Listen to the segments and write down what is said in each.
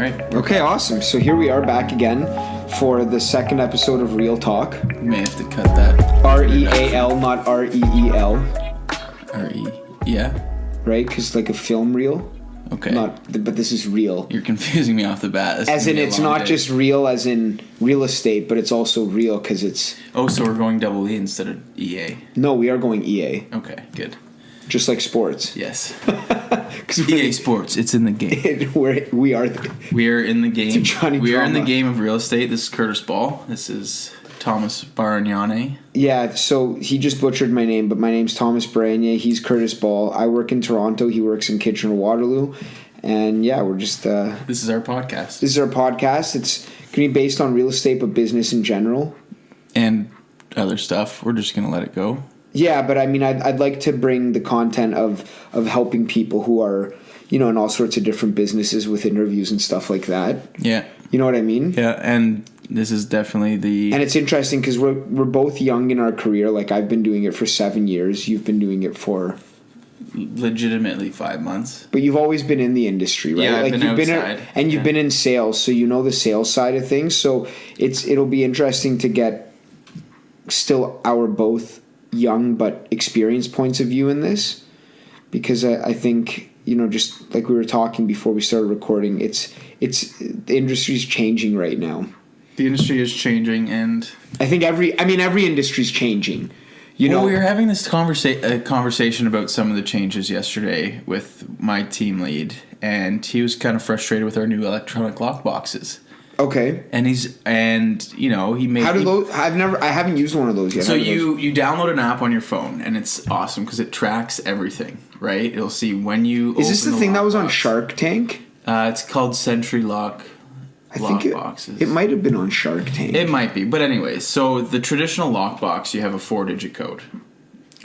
right. Okay, awesome. So here we are back again for the second episode of Real Talk. You may have to cut that. R-E-A-L, not R-E-E-L. R-E, yeah. Right? Because like a film reel. Okay. But this is real. You're confusing me off the bat. As in, it's not just real as in real estate, but it's also real because it's... Oh, so we're going double E instead of EA. No, we are going EA. Okay, good. Just like sports. Yes. EA Sports, it's in the game. We are in the game. We are in the Drama. game of real estate. This is Curtis Ball. This is Tomas Baranyai. Yeah, so he just butchered my name, but my name's Tomas Baranyai. He's Curtis Ball. I work in Toronto. He works in Kitchener-Waterloo. And yeah, we're just... This is our podcast. This is our podcast. It's going to be based on real estate, but business in general. And other stuff. We're just going to let it go. Yeah, but I mean, I'd like to bring the content of helping people who are, in all sorts of different businesses with interviews and stuff like that. Yeah. You know what I mean? Yeah, and this is definitely the... And it's interesting because we're both young in our career. Like, I've been doing it for 7 years. You've been doing it for... legitimately 5 months. But you've always been in the industry, right? Yeah, I've like been outside. You've been in sales, so you know the sales side of things. So it'll be interesting to get still our both young but experienced points of view in this, because I think just like we were talking before we started recording, it's the industry's changing right now. The industry is changing, and I think every industry's changing. We were having this conversation about some of the changes yesterday with my team lead, and he was kind of frustrated with our new electronic lockboxes. Okay. And he made... How do those... I haven't used one of those yet. So you download an app on your phone, and it's awesome because it tracks everything, right? It'll see when you... Is this the thing that was on Shark Tank? It's called Sentry Lock. I think it might have been on Shark Tank. It might be, but anyways, so the traditional lockbox, you have a 4-digit code.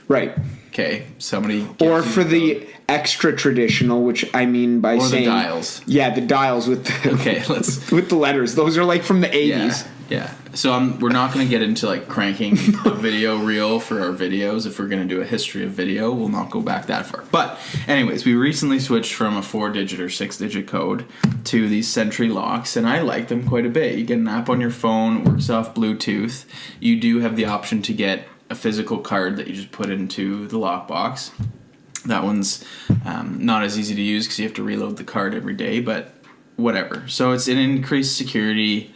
Right. Okay, somebody... Or for the extra traditional, which I mean by saying... Or the dials. Yeah, the dials with the... Okay, let's... with the letters. Those are like from the 80s. Yeah. So we're not going to get into like cranking a video reel for our videos. If we're going to do a history of video, we'll not go back that far. But anyways, we recently switched from a 4-digit or 6-digit code to these Sentry locks, and I like them quite a bit. You get an app on your phone, works off Bluetooth. You do have the option to get a physical card that you just put into the lockbox. That one's not as easy to use because you have to reload the card every day, but whatever. So it's an increased security.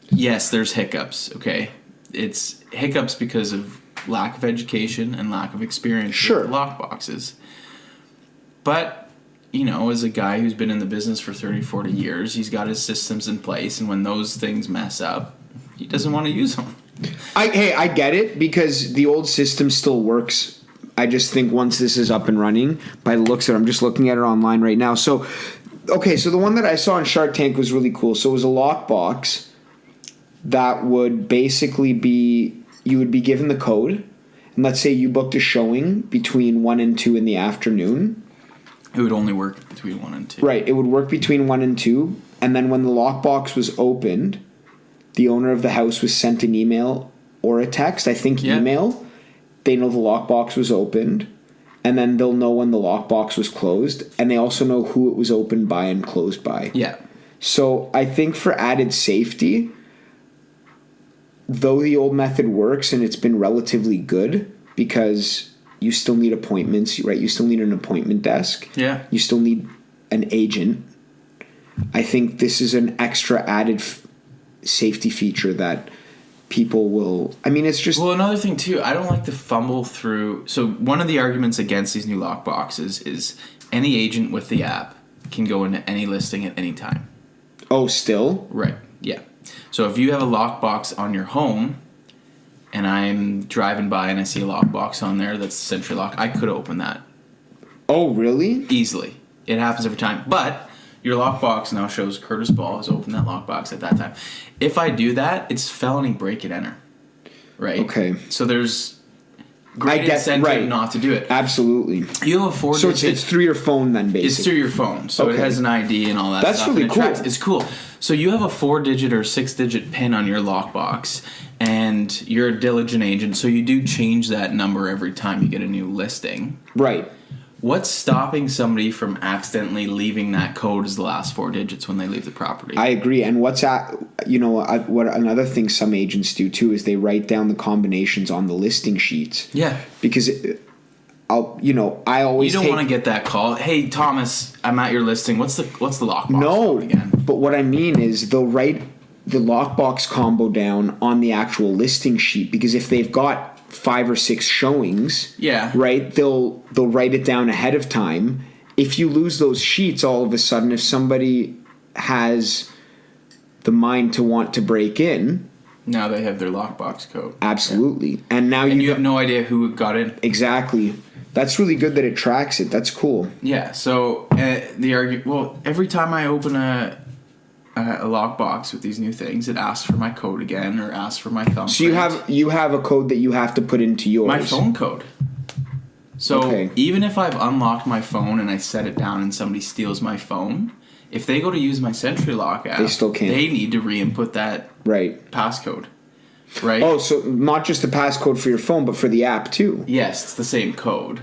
Yes, there's hiccups, okay? It's hiccups because of lack of education and lack of experience with lockboxes. But, as a guy who's been in the business for 30, 40 years, he's got his systems in place, and when those things mess up, he doesn't want to use them. I get it, because the old system still works. I just think once this is up and running, by the looks of it, I'm just looking at it online right now. So, okay, so the one that I saw on Shark Tank was really cool. So it was a lockbox that would basically be, you would be given the code, and let's say you booked a showing between 1 and 2 in the afternoon. It would only work between 1 and 2. Right, it would work between 1 and 2, and then when the lockbox was opened, the owner of the house was sent an email or a text, I think email. They know the lockbox was opened, and then they'll know when the lockbox was closed, and they also know who it was opened by and closed by. Yeah. So I think for added safety, though the old method works and it's been relatively good, because you still need appointments, right? You still need an appointment desk. Yeah. You still need an agent. I think this is an extra added safety feature that people will... I mean, it's just... Well, another thing, too, I don't like to fumble through... So one of the arguments against these new lockboxes is any agent with the app can go into any listing at any time. Oh, still? Right, yeah. So if you have a lockbox on your home, and I'm driving by and I see a lockbox on there that's Sentry Lock, I could open that. Oh, really? Easily. It happens every time. But your lockbox now shows Curtis Ball has opened that lockbox at that time. If I do that, it's felony break and enter. Right? Okay. So there's great incentive not to do it. Absolutely. You have a 4-digit... So it's through your phone then, basically. It's through your phone. So it has an ID and all that That's stuff. really cool. It's cool. So you have a 4-digit or 6-digit PIN on your lockbox, and you're a diligent agent, so you do change that number every time you get a new listing. Right. What's stopping somebody from accidentally leaving that code as the last 4 digits when they leave the property? I agree. And what another thing some agents do too is they write down the combinations on the listing sheets. Yeah. Because I always You don't want to get that call. Hey, Thomas, I'm at your listing. What's the lockbox code again? But what I mean is they'll write the lockbox combo down on the actual listing sheet, because if they've got 5 or 6 showings, right, they'll write it down ahead of time. If you lose those sheets, all of a sudden, if somebody has the mind to want to break in, now they have their lockbox code. Absolutely. Yeah. And now you have no idea who got in. Exactly. That's really good that it tracks it. That's cool. Yeah. So every time I open a lockbox with these new things, it asks for my code again, or asks for my thumbprint. So you have a code that you have to put into yours. My phone code. So even if I've unlocked my phone and I set it down and somebody steals my phone, if they go to use my SentryLock app, they still can't. They need to re-input that passcode. Right? Oh, so not just the passcode for your phone, but for the app too? Yes, it's the same code.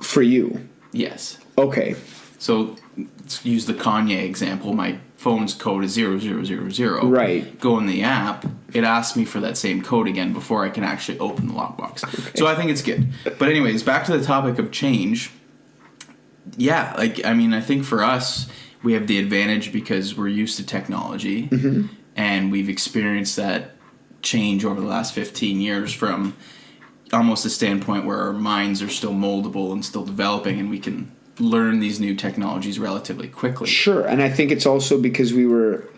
For you? Yes. Okay. So let's use the Kanye example. My phone's code is 0000. Right. Go in the app. It asks me for that same code again before I can actually open the lockbox. Okay. So I think it's good. But anyways, back to the topic of change. Yeah, I think for us, we have the advantage because we're used to technology, and we've experienced that change over the last 15 years from almost a standpoint where our minds are still moldable and still developing, and we can learn these new technologies relatively quickly. Sure, and I think it's also because we were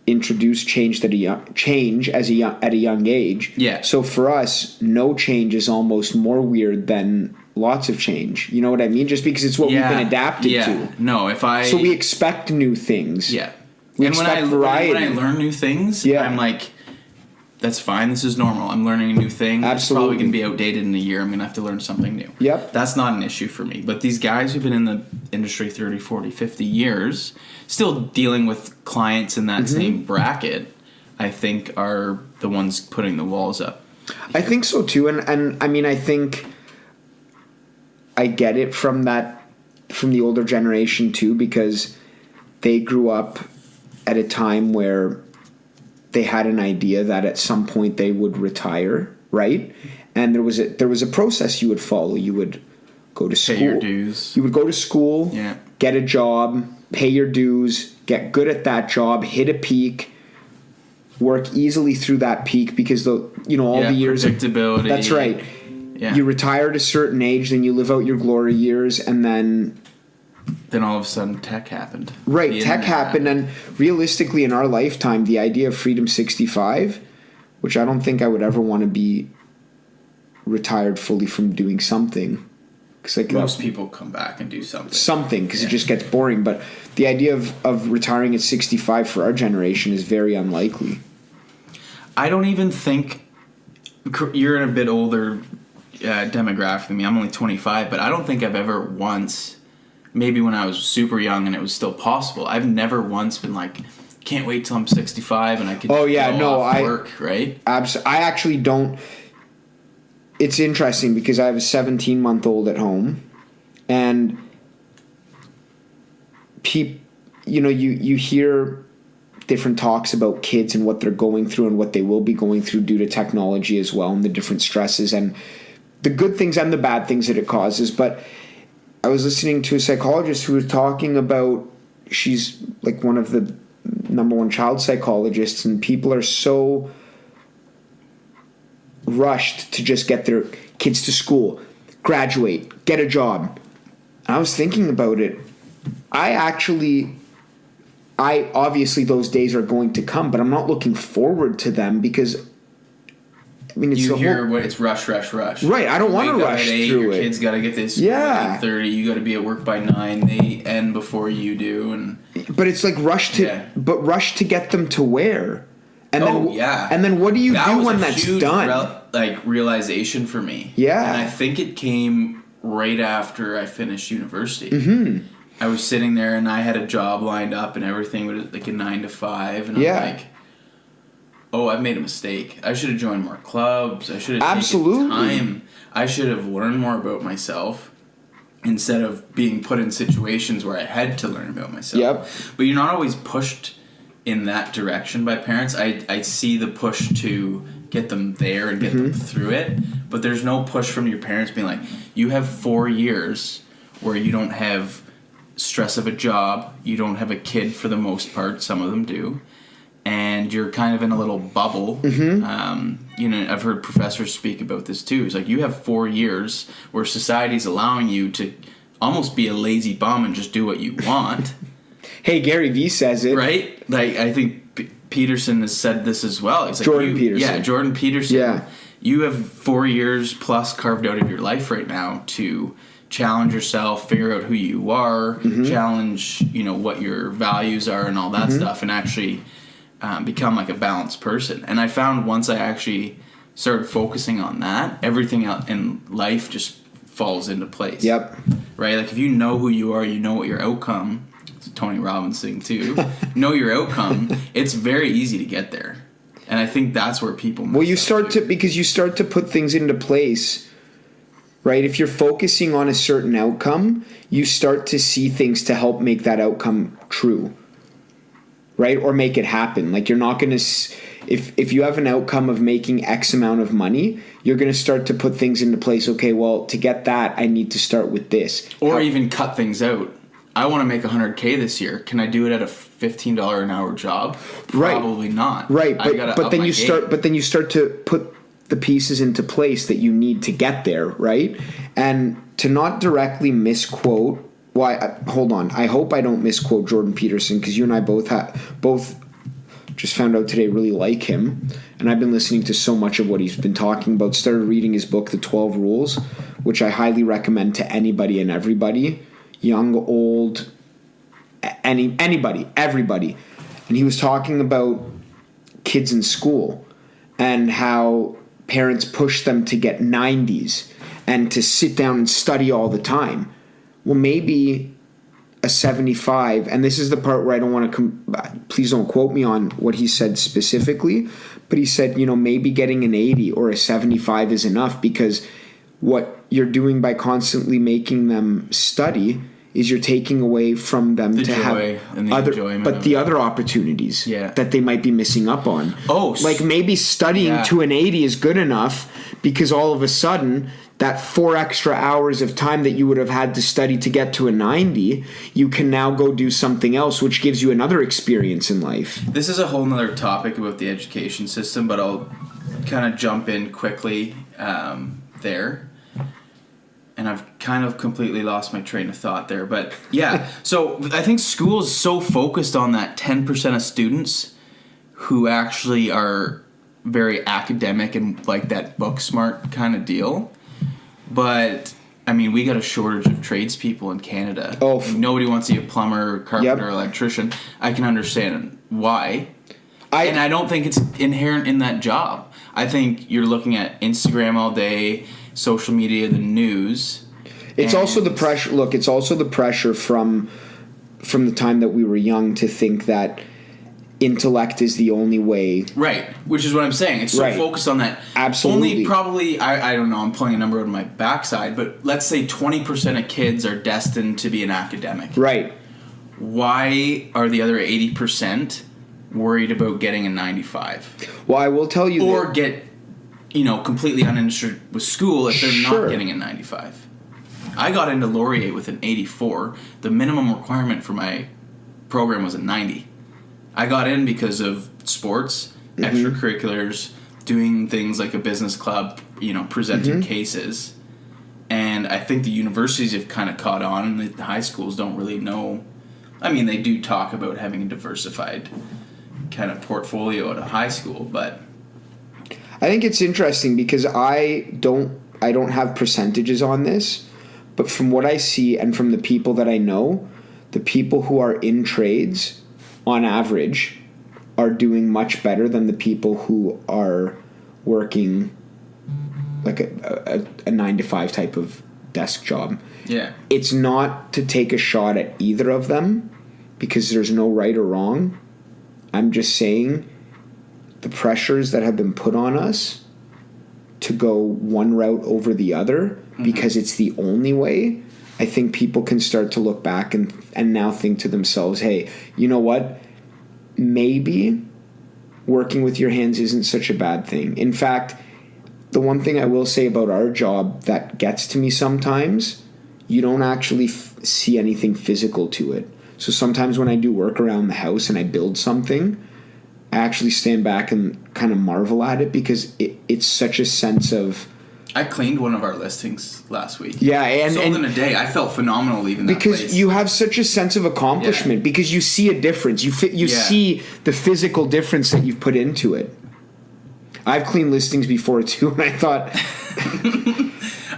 introduced at a young age. Yeah. So for us, no change is almost more weird than lots of change. You know what I mean? Just because it's what we've been adapted to. No, so we expect new things. Yeah. We expect variety. When I learn new things, I'm like, that's fine. This is normal. I'm learning a new thing. Absolutely. It's probably going to be outdated in a year. I'm going to have to learn something new. Yep. That's not an issue for me. But these guys who've been in the industry 30, 40, 50 years, still dealing with clients in that same bracket, I think are the ones putting the walls up. I think so too. And I mean, I think I get it from the older generation too, because they grew up at a time where they had an idea that at some point they would retire, right? And there was a process you would follow. You would go to school. Pay your dues. You would go to school, get a job, pay your dues, get good at that job, hit a peak, work easily through that peak because all the years of predictability. That's right. Yeah. You retire at a certain age, then you live out your glory years, and then all of a sudden tech happened. Right, tech happened, and realistically in our lifetime, the idea of Freedom 65, which I don't think I would ever want to be retired fully from doing something. Most people come back and do something. Something, because it just gets boring. But the idea of retiring at 65 for our generation is very unlikely. I don't even think... You're in a bit older demographic than me. I'm only 25, but I don't think I've ever once... Maybe when I was super young and it was still possible, I've never once been like, can't wait till I'm 65 and I can work, right? I actually don't. It's interesting because I have a 17-month-old at home, and you hear different talks about kids and what they're going through and what they will be going through due to technology as well, and the different stresses and the good things and the bad things that it causes. But I was listening to a psychologist who was talking about, she's like one of the #1 child psychologists, and people are so rushed to just get their kids to school, graduate, get a job. And I was thinking about it. Obviously those days are going to come, but I'm not looking forward to them because it's rush. Right, I don't want to rush through your it. Your kids got to get this. At 8:30, you got to be at work by 9. They end before you do, but it's like rush to get them to where, and then what do you do when that's done? Realization for me. Yeah, and I think it came right after I finished university. Mm-hmm. I was sitting there and I had a job lined up and everything was like a 9 to 5, and I'm like, oh, I've made a mistake. I should have joined more clubs. I should have taken time. I should have learned more about myself. instead of being put in situations where I had to learn about myself. Yep. But you're not always pushed in that direction by parents. I see the push to get them there and get them through it, but there's no push from your parents being like, you have 4 years where you don't have stress of a job, you don't have a kid for the most part, some of them do, and you're kind of in a little bubble. I've heard professors speak about this too. It's like, you have 4 years where society's allowing you to almost be a lazy bum and just do what you want. Hey, Gary Vee says it. Right? Like, I think Peterson has said this as well. He's like, Jordan Peterson. Yeah, Jordan Peterson. Yeah. You have 4 years plus carved out of your life right now to challenge yourself, figure out who you are, challenge, what your values are and all that stuff, and actually become like a balanced person. And I found once I actually started focusing on that, everything else in life just falls into place. Yep. Right? Like, if you know who you are, you know what your outcome, it's a Tony Robbins thing too, know your outcome, it's very easy to get there. And I think that's where people Well, you start to put things into place, right? If you're focusing on a certain outcome, you start to see things to help make that outcome true, right? Or make it happen. Like, you're not going to, if you have an outcome of making X amount of money, you're going to start to put things into place. Okay, well, to get that, I need to start with this. Or even cut things out. I want to make $100K this year. Can I do it at a $15 an hour job? Probably not. Right, but then you start to put the pieces into place that you need to get there, right? And to not directly misquote. Hold on. I hope I don't misquote Jordan Peterson, because you and I both just found out today really like him, and I've been listening to so much of what he's been talking about. Started reading his book, The 12 Rules, which I highly recommend to anybody and everybody. Young, old, anybody, everybody. And he was talking about kids in school and how parents push them to get 90s and to sit down and study all the time. Well, maybe a 75, and this is the part where I don't want to please don't quote me on what he said specifically, but he said, maybe getting an 80 or a 75 is enough, because what you're doing by constantly making them study is you're taking away from them to have other opportunities that they might be missing up on. Like, maybe studying to an 80 is good enough, because all of a sudden that 4 extra hours of time that you would have had to study to get to a 90, you can now go do something else, which gives you another experience in life. This is a whole nother topic about the education system, but I'll kind of jump in quickly there. And I've kind of completely lost my train of thought there. But yeah, so I think school is so focused on that 10% of students who actually are very academic and like that book smart kind of deal. But I mean, we got a shortage of tradespeople in Canada. Nobody wants to be a plumber, carpenter, electrician. I can understand why. And I don't think it's inherent in that job. I think you're looking at Instagram all day, social media, the news. It's also the pressure. Look, it's also the pressure from the time that we were young to think that intellect is the only way. Right, which is what I'm saying. It's so focused on that. Absolutely. Only probably, I don't know, I'm pulling a number out of my backside, but let's say 20% of kids are destined to be an academic. Right. Why are the other 80% worried about getting a 95? Well, I will tell you or get, completely uninterested with school if they're not getting a 95. I got into Laurier with an 84. The minimum requirement for my program was a 90. I got in because of sports, extracurriculars, doing things like a business club, presenting cases. And I think the universities have kind of caught on, and the high schools don't really know. I mean, they do talk about having a diversified kind of portfolio at a high school, but I think it's interesting because I don't have percentages on this, but from what I see and from the people that I know, the people who are in trades on average are doing much better than the people who are working like a 9-to-5 type of desk job. Yeah. It's not to take a shot at either of them because there's no right or wrong. I'm just saying the pressures that have been put on us to go one route over the other because it's the only way, I think people can start to look back and now think to themselves, hey, you know what? Maybe working with your hands isn't such a bad thing. In fact, the one thing I will say about our job that gets to me sometimes, you don't actually see anything physical to it. So sometimes when I do work around the house and I build something, I actually stand back and kind of marvel at it because it's such a sense of... I cleaned one of our listings last week. Yeah, and sold in a day. I felt phenomenal leaving that place. Because you have such a sense of accomplishment. Because you see a difference. You see the physical difference that you've put into it. I've cleaned listings before too, and I thought...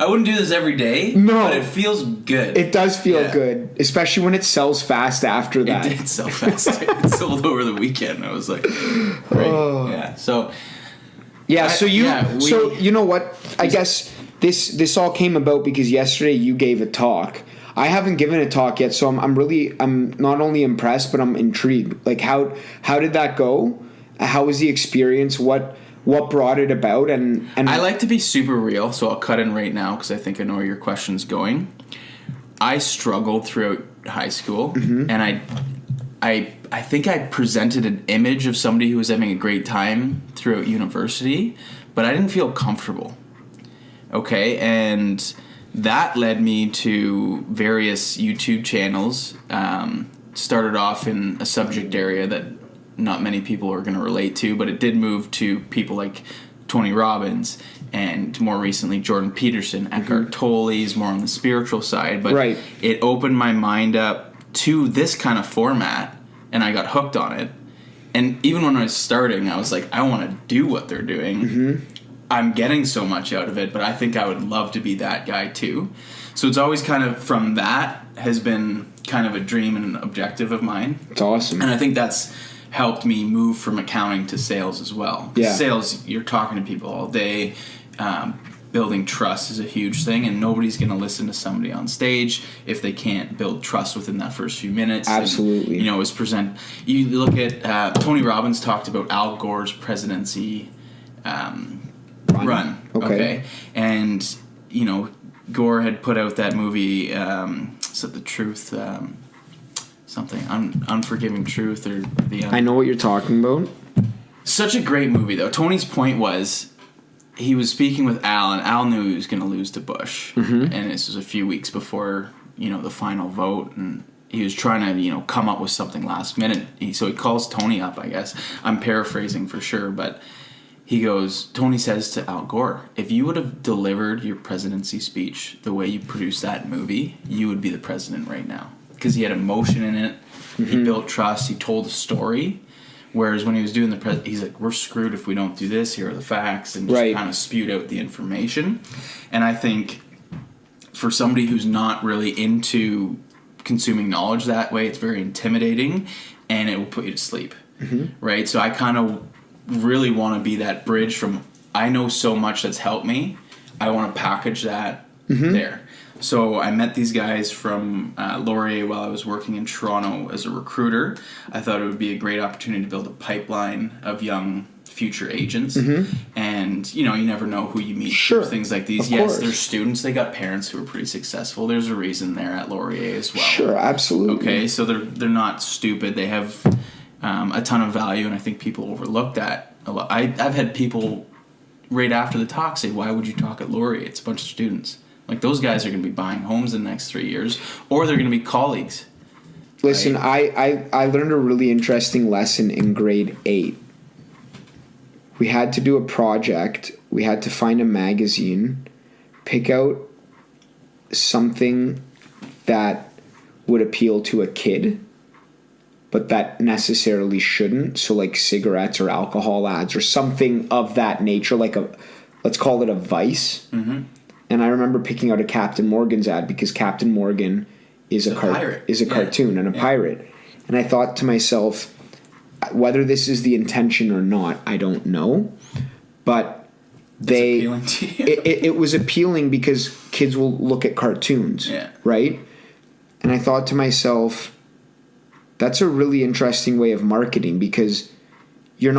I wouldn't do this every day. No. But it feels good. It does feel good. Especially when it sells fast after that. It did sell fast. It sold over the weekend. I was like, great. Oh. Yeah, so... Yeah, so you know what? I guess this all came about because yesterday you gave a talk. I haven't given a talk yet, so I'm not only impressed, but I'm intrigued. Like how did that go? How was the experience? What brought it about? And I like to be super real, so I'll cut in right now because I think I know where your question's going. I struggled throughout high school, and I think I presented an image of somebody who was having a great time throughout university, but I didn't feel comfortable. Okay, and that led me to various YouTube channels. Started off in a subject area that not many people are going to relate to, but it did move to people like Tony Robbins and more recently Jordan Peterson, Eckhart Tolle's more on the spiritual side. But it opened my mind up to this kind of format, and I got hooked on it. And even when I was starting, I was like, I want to do what they're doing. I'm getting so much out of it, but I think I would love to be that guy too. So it's always kind of from that has been kind of a dream and an objective of mine. It's awesome. And I think that's helped me move from accounting to sales as well. Yeah. Sales, you're talking to people all day. Building trust is a huge thing, and nobody's going to listen to somebody on stage if they can't build trust within that first few minutes. Absolutely. And, you look at Tony Robbins talked about Al Gore's presidency run. Okay. And, Gore had put out that movie, is it The Truth, something, Unforgiving Truth, or the... I know what you're talking about. Such a great movie, though. Tony's point was... He was speaking with Al, and Al knew he was going to lose to Bush. And this was a few weeks before, the final vote, and he was trying to, come up with something last minute. So he calls Tony up, I guess. I'm paraphrasing for sure, but Tony says to Al Gore, if you would have delivered your presidency speech the way you produced that movie, you would be the president right now. Because he had emotion in it, he built trust, he told a story. Whereas when he was doing he's like, we're screwed if we don't do this. Here are the facts, and just kind of spewed out the information. And I think for somebody who's not really into consuming knowledge that way, it's very intimidating, and it will put you to sleep, right? So I kind of really want to be that bridge from I know so much that's helped me. I want to package that there. So I met these guys from Laurier while I was working in Toronto as a recruiter. I thought it would be a great opportunity to build a pipeline of young future agents. And, you never know who you meet through things like these. Yes, they're students. They got parents who are pretty successful. There's a reason they're at Laurier as well. Sure, absolutely. Okay, so they're not stupid. They have a ton of value, and I think people overlook that a lot. I've had people right after the talk say, why would you talk at Laurier? It's a bunch of students. Like, those guys are going to be buying homes in the next 3 years, or they're going to be colleagues. Listen, right? I learned a really interesting lesson in grade 8. We had to do a project. We had to find a magazine, pick out something that would appeal to a kid, but that necessarily shouldn't. So, like cigarettes or alcohol ads or something of that nature, like let's call it a vice. And I remember picking out a Captain Morgan's ad because Captain Morgan is a cartoon and a pirate. And I thought to myself, whether this is the intention or not, I don't know. But appealing to you. it was appealing because kids will look at cartoons, right? And I thought to myself, that's a really interesting way of marketing because you're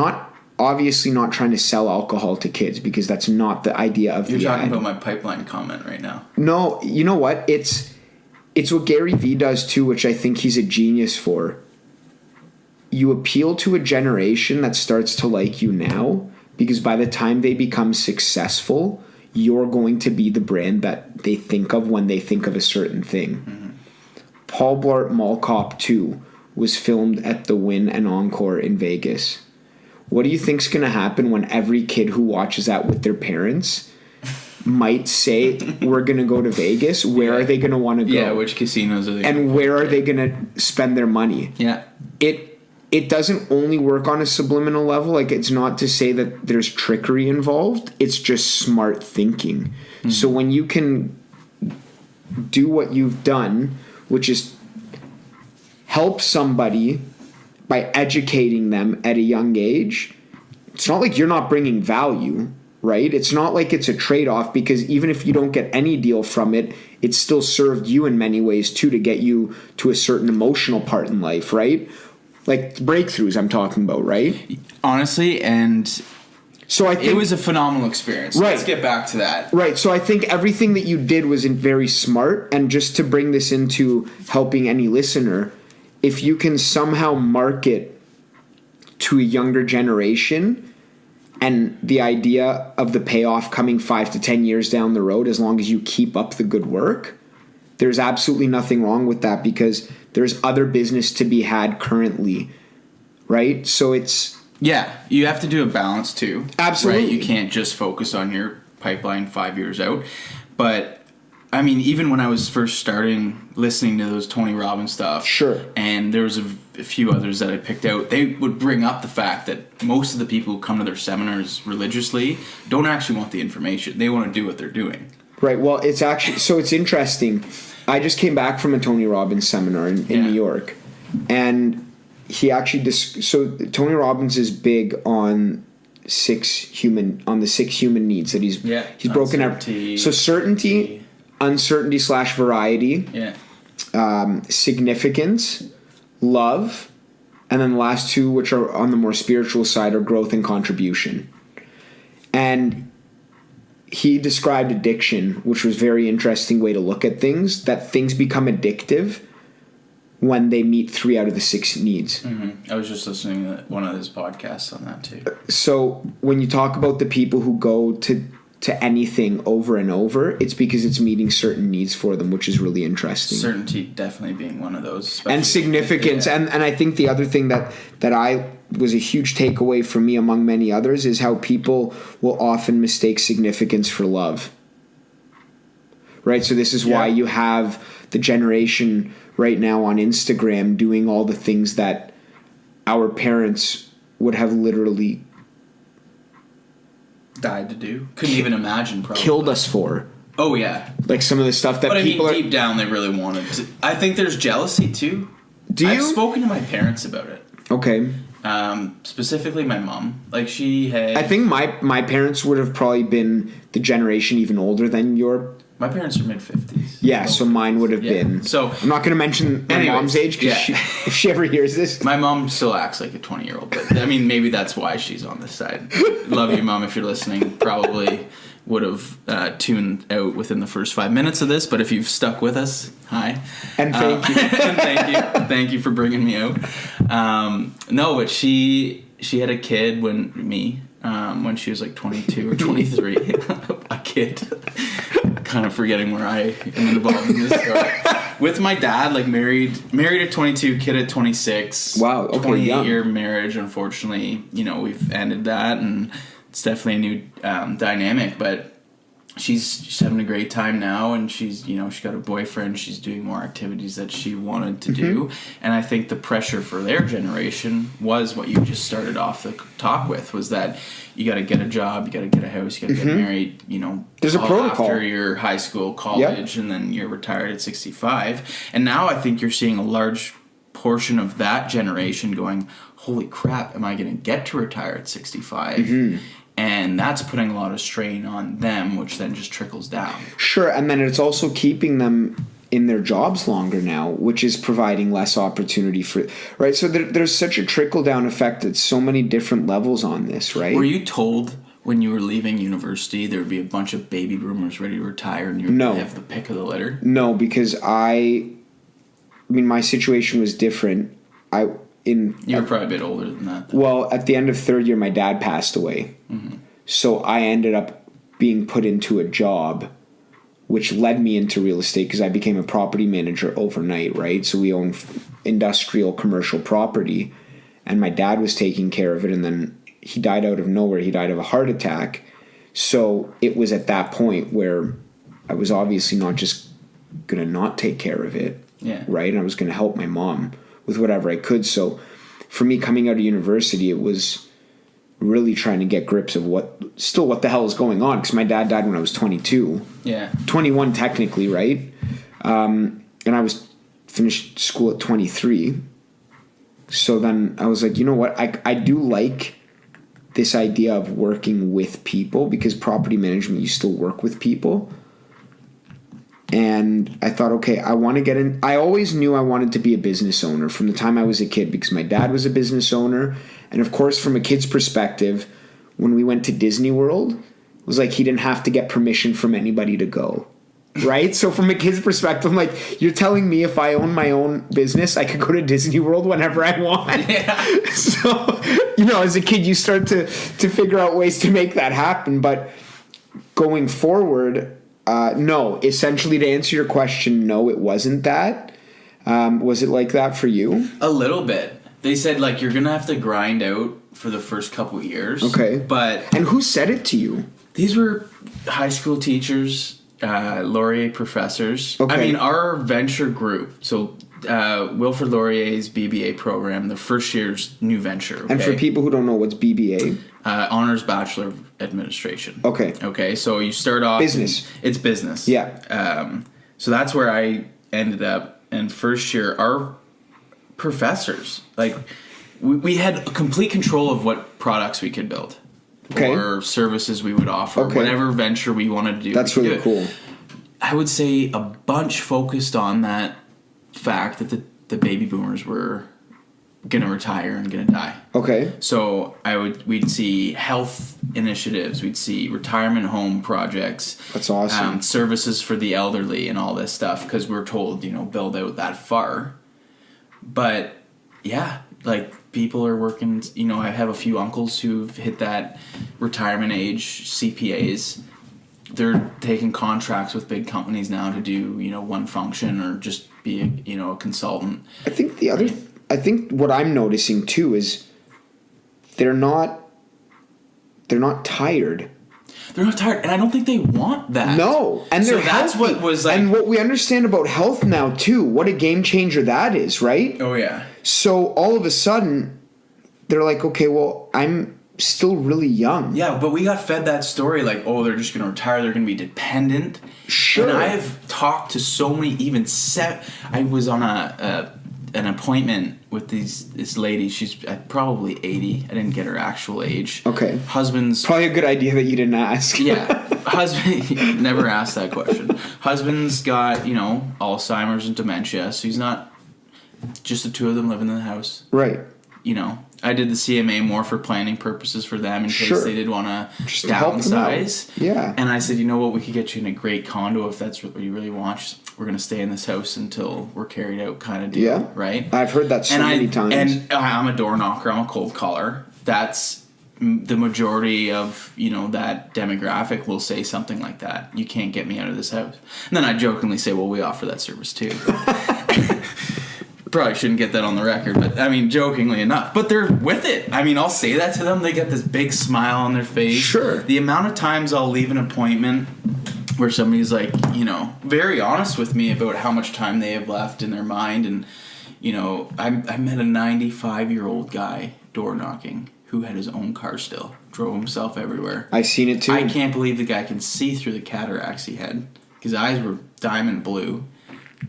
obviously not trying to sell alcohol to kids because that's not the idea of the ad. You're talking about my pipeline comment right now. No, you know what? it's what Gary Vee does too, which I think he's a genius for. You appeal to a generation that starts to like you now, because by the time they become successful, you're going to be the brand that they think of when they think of a certain thing. Mm-hmm. Paul Blart Mall Cop 2 was filmed at the Wynn and Encore in Vegas. What do you think's going to happen when every kid who watches that with their parents might say, we're going to go to Vegas? Where are they going to want to go? Yeah, which casinos are they going to And where are they going to spend their money? Yeah. It doesn't only work on a subliminal level. Like, it's not to say that there's trickery involved. It's just smart thinking. Mm-hmm. So when you can do what you've done, which is help somebody by educating them at a young age, it's not like you're not bringing value, right? It's not like it's a trade-off, because even if you don't get any deal from it, it still served you in many ways too, to get you to a certain emotional part in life, right? Like breakthroughs I'm talking about, right? Honestly, and so I think it was a phenomenal experience. Right. Let's get back to that. Right. So I think everything that you did was very smart. And just to bring this into helping any listener, if you can somehow market to a younger generation and the idea of the payoff coming 5 to 10 years down the road, as long as you keep up the good work, there's absolutely nothing wrong with that, because there's other business to be had currently, right? So it's... Yeah, you have to do a balance too. Absolutely. Right? You can't just focus on your pipeline 5 years out. But, I mean, even when I was first starting listening to those Tony Robbins stuff, sure, and there was a few others that I picked out, they would bring up the fact that most of the people who come to their seminars religiously don't actually want the information. They want to do what they're doing. Right. Well, it's actually... So it's interesting. I just came back from a Tony Robbins seminar in New York, and he actually so Tony Robbins is big on the 6 human needs that he's broken out. So certainty, uncertainty / variety, significance, love, and then the last 2, which are on the more spiritual side, are growth and contribution. And he described addiction, which was a very interesting way to look at things, that things become addictive when they meet 3 out of the 6 needs. Mm-hmm. I was just listening to one of his podcasts on that too. So when you talk about the people who go to anything over and over, it's because it's meeting certain needs for them, which is really interesting. Certainty definitely being one of those. And significance. And I think the other thing that I was a huge takeaway for me among many others is how people will often mistake significance for love. Right? So this is why you have the generation right now on Instagram doing all the things that our parents would have literally died to do. Couldn't even imagine, probably. Killed us for. Oh, yeah. Like some of the stuff that but people I mean, deep down, they really wanted to. I think there's jealousy, too. I've spoken to my parents about it. Okay. Specifically my mom. Like, she had... I think my parents would have probably been the generation even older than your... My parents are mid-50s. Yeah, so mine would have been. So I'm not going to mention my mom's age, because if she ever hears this... My mom still acts like a 20-year-old, but, I mean, maybe that's why she's on this side. Love you, Mom, if you're listening. Probably would have tuned out within the first 5 minutes of this, but if you've stuck with us, hi. And thank you. and thank you for bringing me out. No, but she had a kid when she was like 22 or 23. A kid. Kind of forgetting where I am involved in this story. With my dad, like married at 22, kid at 26. Wow, okay, 28-year marriage. Unfortunately, we've ended that, and it's definitely a new dynamic. But she's having a great time now, and she's she got a boyfriend. She's doing more activities that she wanted to do, and I think the pressure for their generation was what you just started off the talk with, was that you got to get a job, you got to get a house, you got to get married. There's a protocol after your high school, college, and then you're retired at 65. And now I think you're seeing a large portion of that generation going, "Holy crap, am I going to get to retire at 65?" And that's putting a lot of strain on them, which then just trickles down. Sure, and then it's also keeping them in their jobs longer now, which is providing less opportunity for... Right, so there's such a trickle-down effect at so many different levels on this, right? Were you told when you were leaving university, there would be a bunch of baby boomers ready to retire, and you would have the pick of the litter? No, because I mean, my situation was different. You were probably a bit older than that, though. Well, at the end of third year, my dad passed away. Mm-hmm. So I ended up being put into a job, which led me into real estate because I became a property manager overnight, right? So we own industrial commercial property, and my dad was taking care of it, and then he died out of nowhere. He died of a heart attack. So it was at that point where I was obviously not just going to not take care of it, right? And I was going to help my mom with whatever I could. So for me, coming out of university, it was really trying to get grips of what the hell is going on, because my dad died when I was 22. 21 technically, right? And I was finished school at 23. So then I was like, you know what? I do like this idea of working with people, because property management, you still work with people. And I thought, okay, I want to get in. I always knew I wanted to be a business owner from the time I was a kid, because my dad was a business owner. And of course, from a kid's perspective, when we went to Disney World, it was like he didn't have to get permission from anybody to go. Right? So from a kid's perspective, I'm like, you're telling me if I own my own business, I could go to Disney World whenever I want? Yeah. So, as a kid, you start to figure out ways to make that happen. But going forward, no. Essentially, to answer your question, no, it wasn't that. Was it like that for you? A little bit. They said, you're going to have to grind out for the first couple of years. Okay. And who said it to you? These were high school teachers, Laurier professors. Okay. I mean, our venture group, so Wilfrid Laurier's BBA program, the first year's new venture. Okay? And for people who don't know, what's BBA? Honors Bachelor of Administration. Okay, so you start off... Business. It's business. Yeah. So that's where I ended up. And first year, our professors, we had complete control of what products we could build. Okay. Or services we would offer. Okay. Whatever venture we wanted to do. That's really cool. I would say a bunch focused on that fact that the baby boomers were going to retire and going to die. Okay. So we'd see health initiatives, we'd see retirement home projects. That's awesome. Services for the elderly and all this stuff, because we're told, build out that far. But yeah, people are working, I have a few uncles who've hit that retirement age, CPAs. They're taking contracts with big companies now to do, one function, or just be a consultant. I think what I'm noticing too is they're not tired. They're not tired, and I don't think they want that. No, and they're healthy. That's what was and what we understand about health now too. What a game changer that is, right? Oh yeah. So all of a sudden, they're like, okay, well, I'm still really young. Yeah, but we got fed that story they're just going to retire, they're going to be dependent. Sure. And I've talked to so many, I was on an appointment with this lady. She's probably 80. I didn't get her actual age. Okay. Husband's... Probably a good idea that you didn't ask. Yeah. Husband... Never asked that question. Husband's got, Alzheimer's and dementia, so he's not... Just the two of them living in the house. Right. I did the CMA more for planning purposes for them in case they did want to downsize. Yeah. And I said, you know what, we could get you in a great condo if that's what you really want. We're going to stay in this house until we're carried out kind of deal. Yeah. Right? I've heard that many times. And I'm a door knocker. I'm a cold caller. That's the majority of, that demographic will say something like that. You can't get me out of this house. And then I jokingly say, well, we offer that service too. Probably shouldn't get that on the record, but jokingly enough. But they're with it. I'll say that to them. They get this big smile on their face. Sure. The amount of times I'll leave an appointment where somebody's very honest with me about how much time they have left in their mind. And, I met a 95-year-old guy door knocking who had his own car still. Drove himself everywhere. I've seen it too. I can't believe the guy can see through the cataracts he had. His eyes were diamond blue.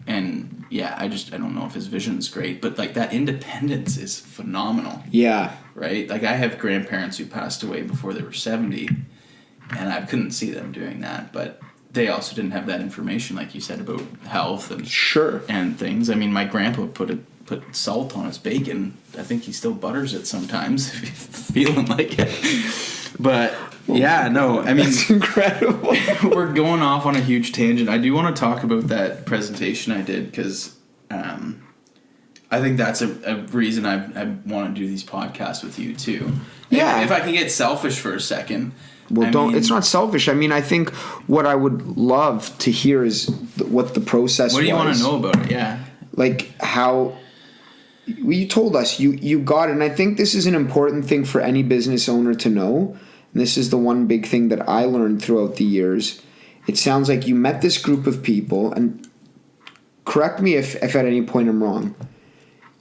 And yeah, I don't know if his vision's great, but that independence is phenomenal. Yeah. Right? I have grandparents who passed away before they were 70, and I couldn't see them doing that, but they also didn't have that information, like you said, about health and and things. My grandpa put salt on his bacon. I think he still butters it sometimes, feeling like it. But Yeah, no, I mean, that's incredible. we're going off on a huge tangent. I do want to talk about that presentation I did because I think that's a reason I want to do these podcasts with you too. Yeah. If I can get selfish for a second. Well, it's not selfish. I mean, I think what I would love to hear is what the process was. What do you want to know about it? Yeah. Like how you told us you got it. And I think this is an important thing for any business owner to know. And this is the one big thing that I learned throughout the years. It sounds like you met this group of people, and correct me if at any point I'm wrong.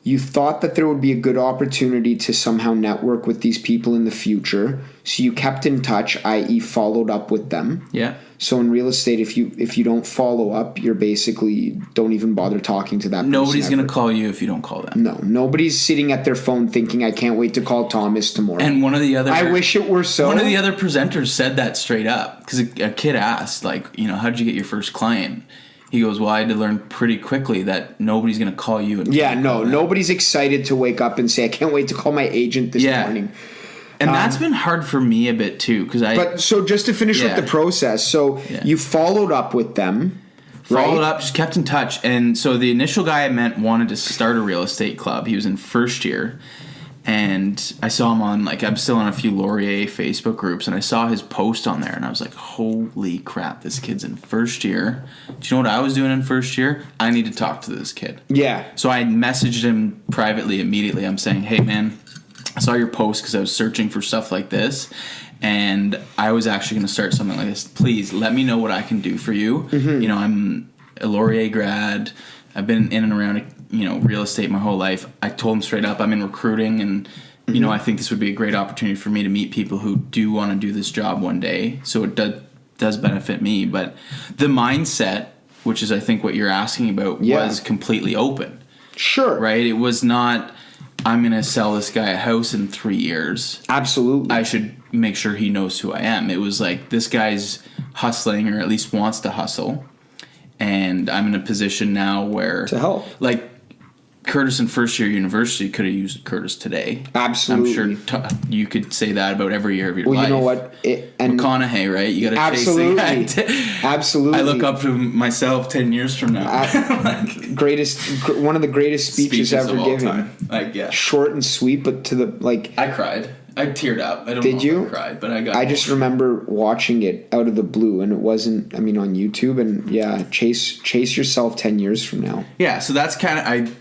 You thought that there would be a good opportunity to somehow network with these people in the future, so you kept in touch, i.e. followed up with them. Yeah. So in real estate, if you don't follow up, you're basically don't even bother talking to that person. Nobody's going to call you if you don't call them. No, nobody's sitting at their phone thinking, I can't wait to call Thomas tomorrow. And one of the other... I wish it were so. One of the other presenters said that straight up, because a kid asked, like, how did you get your first client? He goes, well, I had to learn pretty quickly that nobody's going to call you. Nobody's excited to wake up and say, I can't wait to call my agent this morning. And that's been hard for me a bit too, because But so just to finish with the process, so you followed up with them, followed up, just kept in touch, and so the initial guy I met wanted to start a real estate club. He was in first year, and I saw him on I'm still on a few Laurier Facebook groups, and I saw his post on there, and I was like, holy crap, this kid's in first year. Do you know what I was doing in first year? I need to talk to this kid. Yeah. So I messaged him privately immediately. I'm saying, hey man, I saw your post because I was searching for stuff like this, and I was actually going to start something like this. Please let me know what I can do for you. Mm-hmm. I'm a Laurier grad. I've been in and around real estate my whole life. I told him straight up I'm in recruiting, and I think this would be a great opportunity for me to meet people who do want to do this job one day. So it does benefit me. But the mindset, which is I think what you're asking about, was completely open. Sure. Right? It was not, I'm going to sell this guy a house in 3 years. Absolutely. I should make sure he knows who I am. It was like, this guy's hustling, or at least wants to hustle. And I'm in a position now where... To help. Like, Curtis in first year university could have used Curtis today. Absolutely. I'm sure you could say that about every year of your life. Well, you know what? McConaughey, right? You got to chase the guy. Absolutely. I look up to myself 10 years from now. One of the greatest speeches ever given. Time. Short and sweet, but to the I cried. I teared up. I don't Did know you? if I cried, but I got. I just remember watching it out of the blue, and it wasn't. I mean, on YouTube, and chase yourself 10 years from now. Yeah, so that's kind of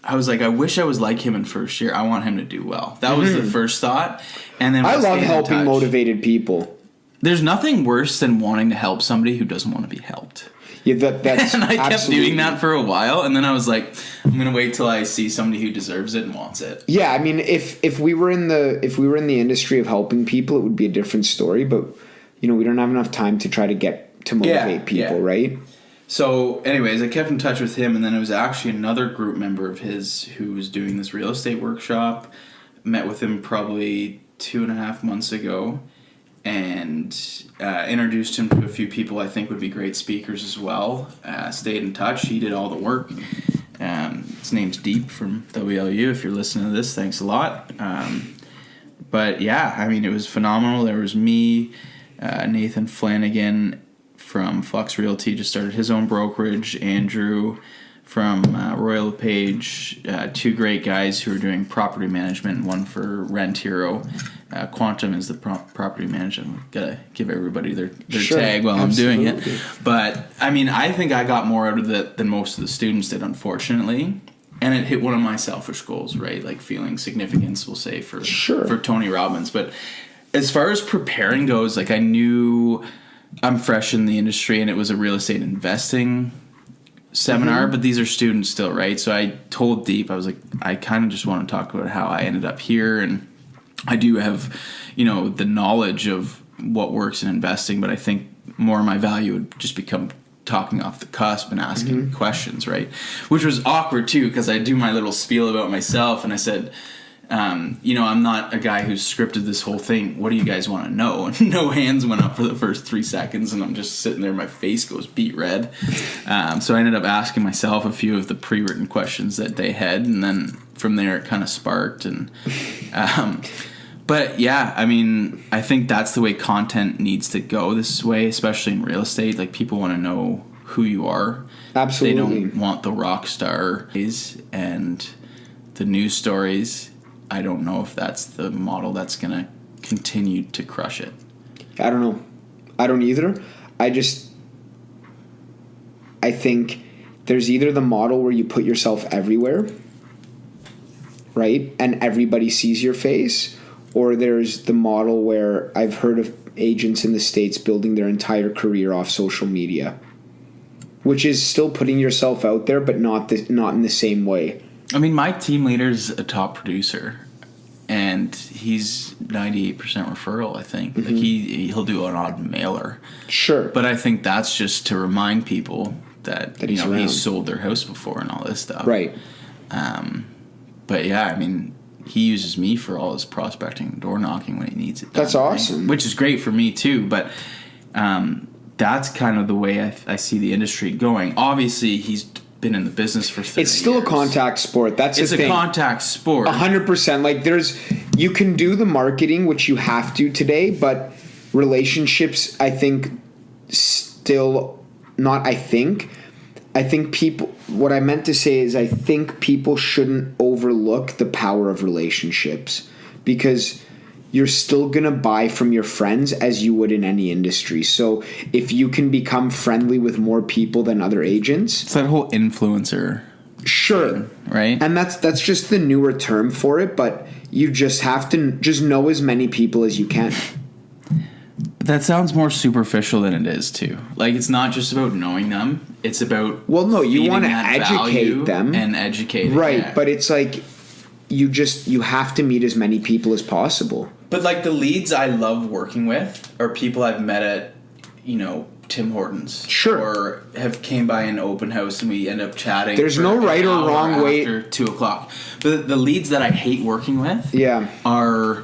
I was like, I wish I was like him in first year. I want him to do well. That was the first thought, and then I love helping motivated people. There's nothing worse than wanting to help somebody who doesn't want to be helped. Yeah, that's and I kept absolutely. doing that for a while, and then I was like, I'm gonna wait till I see somebody who deserves it and wants it. Yeah, I mean, if we were in the industry of helping people, it would be a different story. But we don't have enough time to try to motivate people, right? So, anyways, I kept in touch with him, and then it was actually another group member of his who was doing this real estate workshop. Met with him probably 2.5 months ago, and introduced him to a few people I think would be great speakers as well. Stayed in touch. He did all the work. His name's Deep from WLU. If you're listening to this, thanks a lot. But yeah, I mean, it was phenomenal. There was me, Nathan Flanagan from Flux Realty, just started his own brokerage. Andrew from Royal LePage, 2 great guys who are doing property management, one for Rent Hero. Quantum is the property management. Gotta give everybody their tag while absolutely. I'm doing it. But I mean, I think I got more out of it than most of the students did, unfortunately. And it hit one of my selfish goals, right? Like feeling significance, we'll say, for Tony Robbins. But as far as preparing goes, I knew I'm fresh in the industry, and it was a real estate investing seminar, but these are students still, right? So I told Deep, I was like, I kind of just want to talk about how I ended up here, and I do have, the knowledge of what works in investing, but I think more of my value would just become talking off the cusp and asking questions, right? Which was awkward too, because I do my little spiel about myself, and I said, I'm not a guy who's scripted this whole thing. What do you guys want to know? And no hands went up for the first 3 seconds, and I'm just sitting there. My face goes beet red. So I ended up asking myself a few of the pre-written questions that they had, and then from there it kind of sparked. And But yeah, I mean, I think that's the way content needs to go this way, especially in real estate. Like, people want to know who you are. Absolutely. They don't want the rock star and the news stories. I don't know if that's the model that's going to continue to crush it. I don't know. I don't either. I think there's either the model where you put yourself everywhere, right? And everybody sees your face, or there's the model where I've heard of agents in the States building their entire career off social media, which is still putting yourself out there, but not in the same way. I mean, my team leader's a top producer, and he's 98% referral, I think. Mm-hmm. Like, he'll do an odd mailer. Sure. But I think that's just to remind people that he's around. He's sold their house before and all this stuff. Right. But yeah, I mean, he uses me for all his prospecting and door knocking when he needs it done. That's awesome. Right? Which is great for me too, but that's kind of the way I see the industry going. Obviously, he's been in the business for 30 It's still years. a contact sport. That's the thing. It's a contact sport. 100%. Like, you can do the marketing, which you have to today, but relationships, I think, what I meant to say is I think people shouldn't overlook the power of relationships, because you're still going to buy from your friends as you would in any industry. So if you can become friendly with more people than other agents. It's that whole influencer. Sure. Thing, right? And that's just the newer term for it, but you just have to just know as many people as you can. That sounds more superficial than it is too. Like, it's not just about knowing them. It's about you want to educate them and educate, right? Yeah. But it's like you have to meet as many people as possible. But like, the leads I love working with are people I've met at, Tim Hortons, Sure, or have came by an open house and we end up chatting. There's no right or wrong way after 2:00. But the leads that I hate working with, are,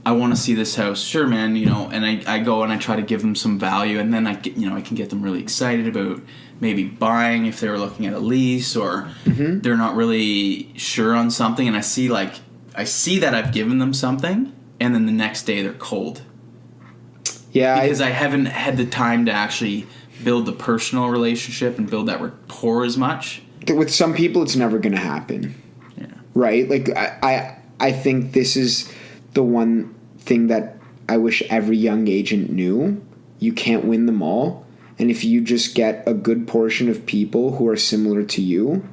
I want to see this house. Sure, man, and I go and I try to give them some value, and then I can get them really excited about maybe buying if they were looking at a lease, or they're not really sure on something, and I see that I've given them something, and then the next day they're cold. Yeah, because I haven't had the time to actually build the personal relationship and build that rapport as much. With some people, it's never going to happen. Yeah. Right? Like, I think this is the one thing that I wish every young agent knew. You can't win them all. And if you just get a good portion of people who are similar to you,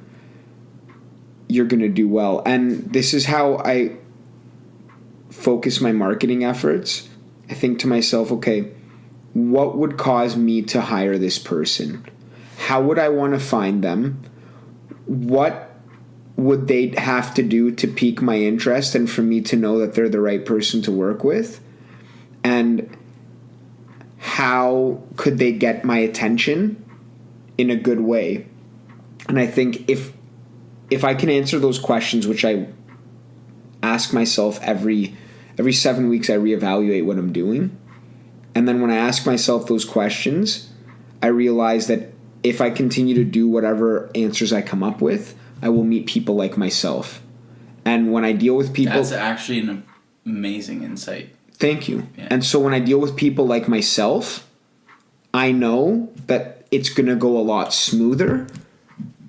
you're going to do well. And this is how I focus my marketing efforts. I think to myself, okay, what would cause me to hire this person? How would I want to find them? What would they have to do to pique my interest and for me to know that they're the right person to work with? And how could they get my attention in a good way? And I think if I can answer those questions, which I ask myself every 7 weeks, I reevaluate what I'm doing. And then when I ask myself those questions, I realize that if I continue to do whatever answers I come up with, I will meet people like myself. And when I deal with people... That's actually an amazing insight. Thank you. Yeah. And so when I deal with people like myself, I know that it's going to go a lot smoother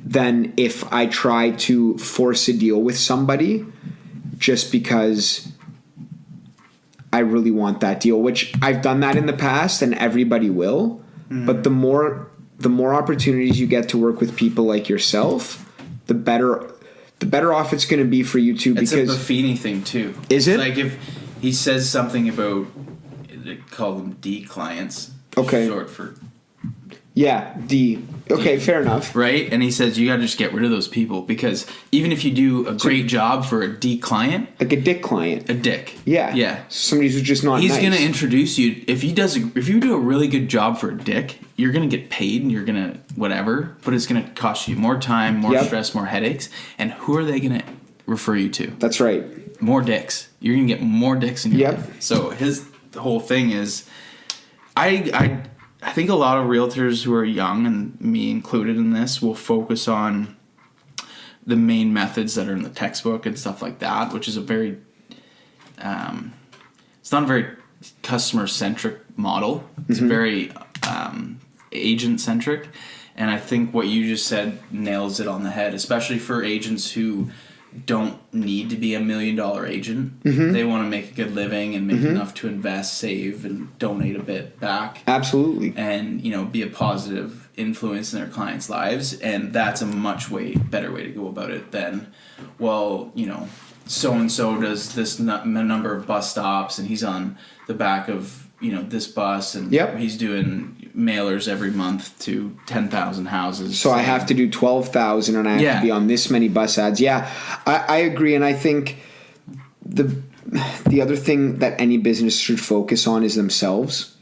than if I try to force a deal with somebody just because I really want that deal, which I've done that in the past and everybody will. Mm-hmm. But the more opportunities you get to work with people like yourself, the better off it's going to be for you too. It's because a Buffini thing too. Is it? Like, if he says something about, they call them D clients. Okay. Short for... Yeah, D. Okay, fair enough. Right? And he says you got to just get rid of those people, because even if you do a great job for a D client... Like a dick client. A dick. Yeah. Yeah. Somebody who's just not He's nice. going to introduce you... If you do a really good job for a dick, you're going to get paid and you're going to whatever, but it's going to cost you more time, more stress, more headaches. And who are they going to refer you to? That's right. More dicks. You're going to get more dicks in your Yep. life. So his whole thing is... I think a lot of realtors who are young, and me included in this, will focus on the main methods that are in the textbook and stuff like that, which is a very it's not a very customer centric model. It's very agent centric, and I think what you just said nails it on the head, especially for agents who don't need to be $1 million agent. They want to make a good living and make enough to invest, save, and donate a bit back. Absolutely. And, be a positive influence in their clients' lives. And that's a much better way to go about it than, so-and-so does this number of bus stops and he's on the back of, this bus and he's doing mailers every month to 10,000 houses. So I have to do 12,000 and I have to be on this many bus ads. Yeah, I agree. And I think the other thing that any business should focus on is themselves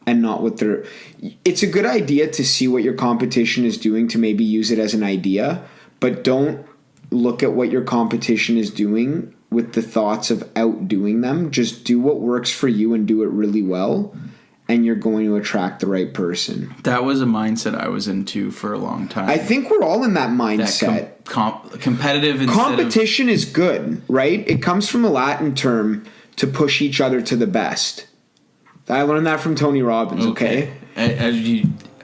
and not what they're... It's a good idea to see what your competition is doing to maybe use it as an idea, but don't look at what your competition is doing with the thoughts of outdoing them. Just do what works for you and do it really well, and you're going to attract the right person. That was a mindset I was into for a long time. I think we're all in that mindset. Competitive competition is good, right? It comes from a Latin term to push each other to the best. I learned that from Tony Robbins, okay? I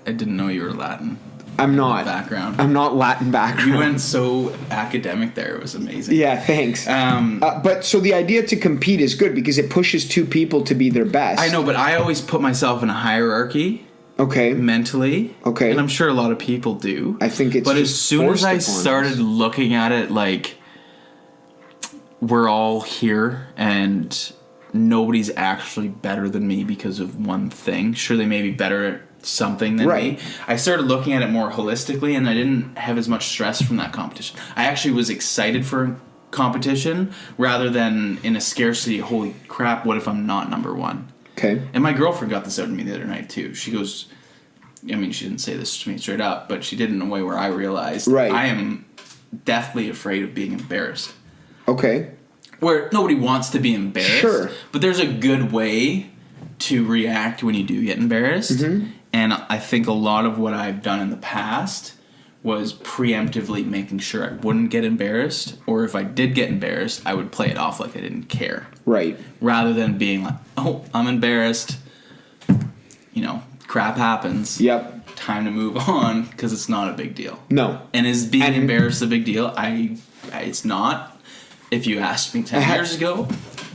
didn't know you were Latin. I'm not. Background. I'm not Latin background. You went so academic there. It was amazing. Yeah, thanks. But so the idea to compete is good because it pushes two people to be their best. I know, but I always put myself in a hierarchy. Okay. Mentally. Okay. And I'm sure a lot of people do. I think it's... But as soon as I started looking at it like we're all here and nobody's actually better than me because of one thing. Sure, they may be better at something than me. I started looking at it more holistically, and I didn't have as much stress from that competition. I actually was excited for competition rather than in a scarcity, holy crap, what if I'm not number one? Okay. And my girlfriend got this out of me the other night too. She goes, I mean, she didn't say this to me straight up, but she did it in a way where I realized I am deathly afraid of being embarrassed. Okay. Where nobody wants to be embarrassed. Sure. But there's a good way to react when you do get embarrassed. And I think a lot of what I've done in the past was preemptively making sure I wouldn't get embarrassed, or if I did get embarrassed, I would play it off like I didn't care. Right. Rather than being like, oh, I'm embarrassed. Crap happens. Yep. Time to move on, because it's not a big deal. No. And is being embarrassed a big deal? It's not. If you asked me 10 years ago...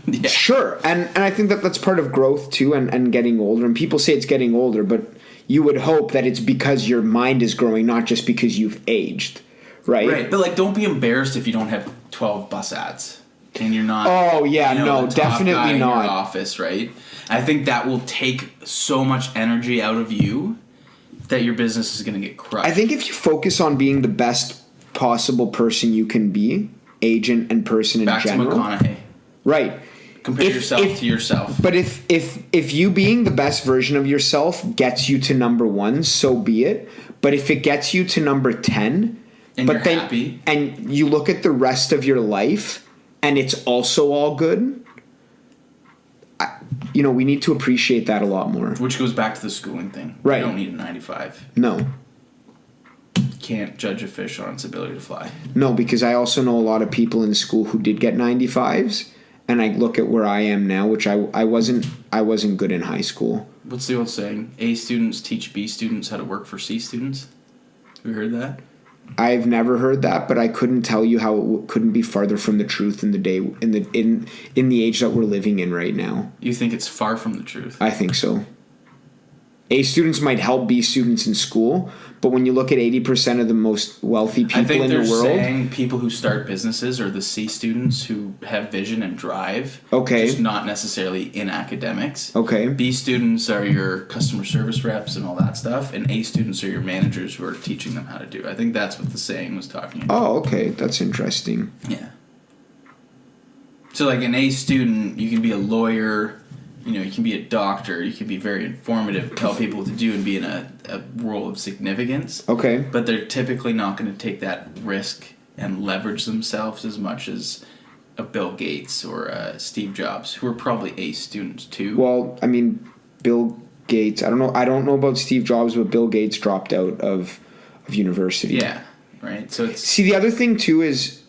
Yeah. Sure, and I think that that's part of growth too, and getting older. And people say it's getting older, but you would hope that it's because your mind is growing, not just because you've aged, right? Right, but don't be embarrassed if you don't have 12 bus ads and you're not. Oh yeah, no, the top definitely guy in not. your office, right? I think that will take so much energy out of you that your business is going to get crushed. I think if you focus on being the best possible person you can be, agent and person in general. Back to McConaughey. Right. Compare yourself to yourself. But if you being the best version of yourself gets you to number 1, so be it. But if it gets you to number 10, and you're happy, and you look at the rest of your life and it's also all good, we need to appreciate that a lot more. Which goes back to the schooling thing. Right. You don't need a 95. No. You can't judge a fish on its ability to fly. No, because I also know a lot of people in school who did get 95s. And I look at where I am now, which I wasn't good in high school. What's the old saying? A students teach B students how to work for C students. Have you heard that? I've never heard that, but I couldn't tell you how it couldn't be farther from the truth in the age that we're living in right now. You think it's far from the truth? I think so. A students might help B students in school, but when you look at 80% of the most wealthy people in the world... I think they're saying people who start businesses are the C students who have vision and drive. Okay. Just not necessarily in academics. Okay. B students are your customer service reps and all that stuff, and A students are your managers who are teaching them how to do it. I think that's what the saying was talking about. Oh, okay. That's interesting. Yeah. So an A student, you can be a lawyer... you can be a doctor, you can be very informative, tell people what to do, and be in a role of significance. Okay. But they're typically not going to take that risk and leverage themselves as much as a Bill Gates or a Steve Jobs, who are probably A students too. Well, I mean, Bill Gates, I don't know about Steve Jobs, but Bill Gates dropped out of university. Yeah, right. So See, the other thing too is,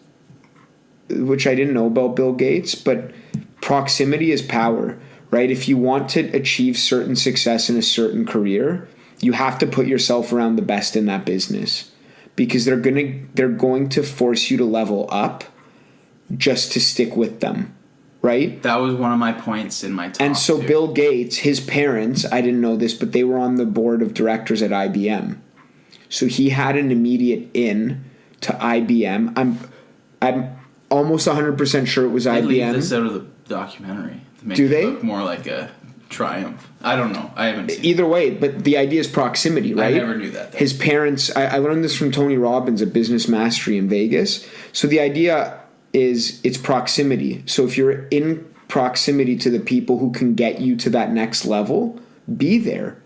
which I didn't know about Bill Gates, but proximity is power, right? If you want to achieve certain success in a certain career, you have to put yourself around the best in that business, because they're going to force you to level up just to stick with them, right? That was one of my points in my talk. And so too. Bill Gates, his parents, I didn't know this, but they were on the board of directors at IBM. So he had an immediate in to IBM. I'm almost 100% sure it was They IBM. leave this out of the documentary to make Do it they? look more like a triumph. I don't know. I haven't seen Either way, but the idea is proximity, right? I never knew that, though. His parents, I learned this from Tony Robbins at Business Mastery in Vegas. So the idea is it's proximity. So if you're in proximity to the people who can get you to that next level, be there.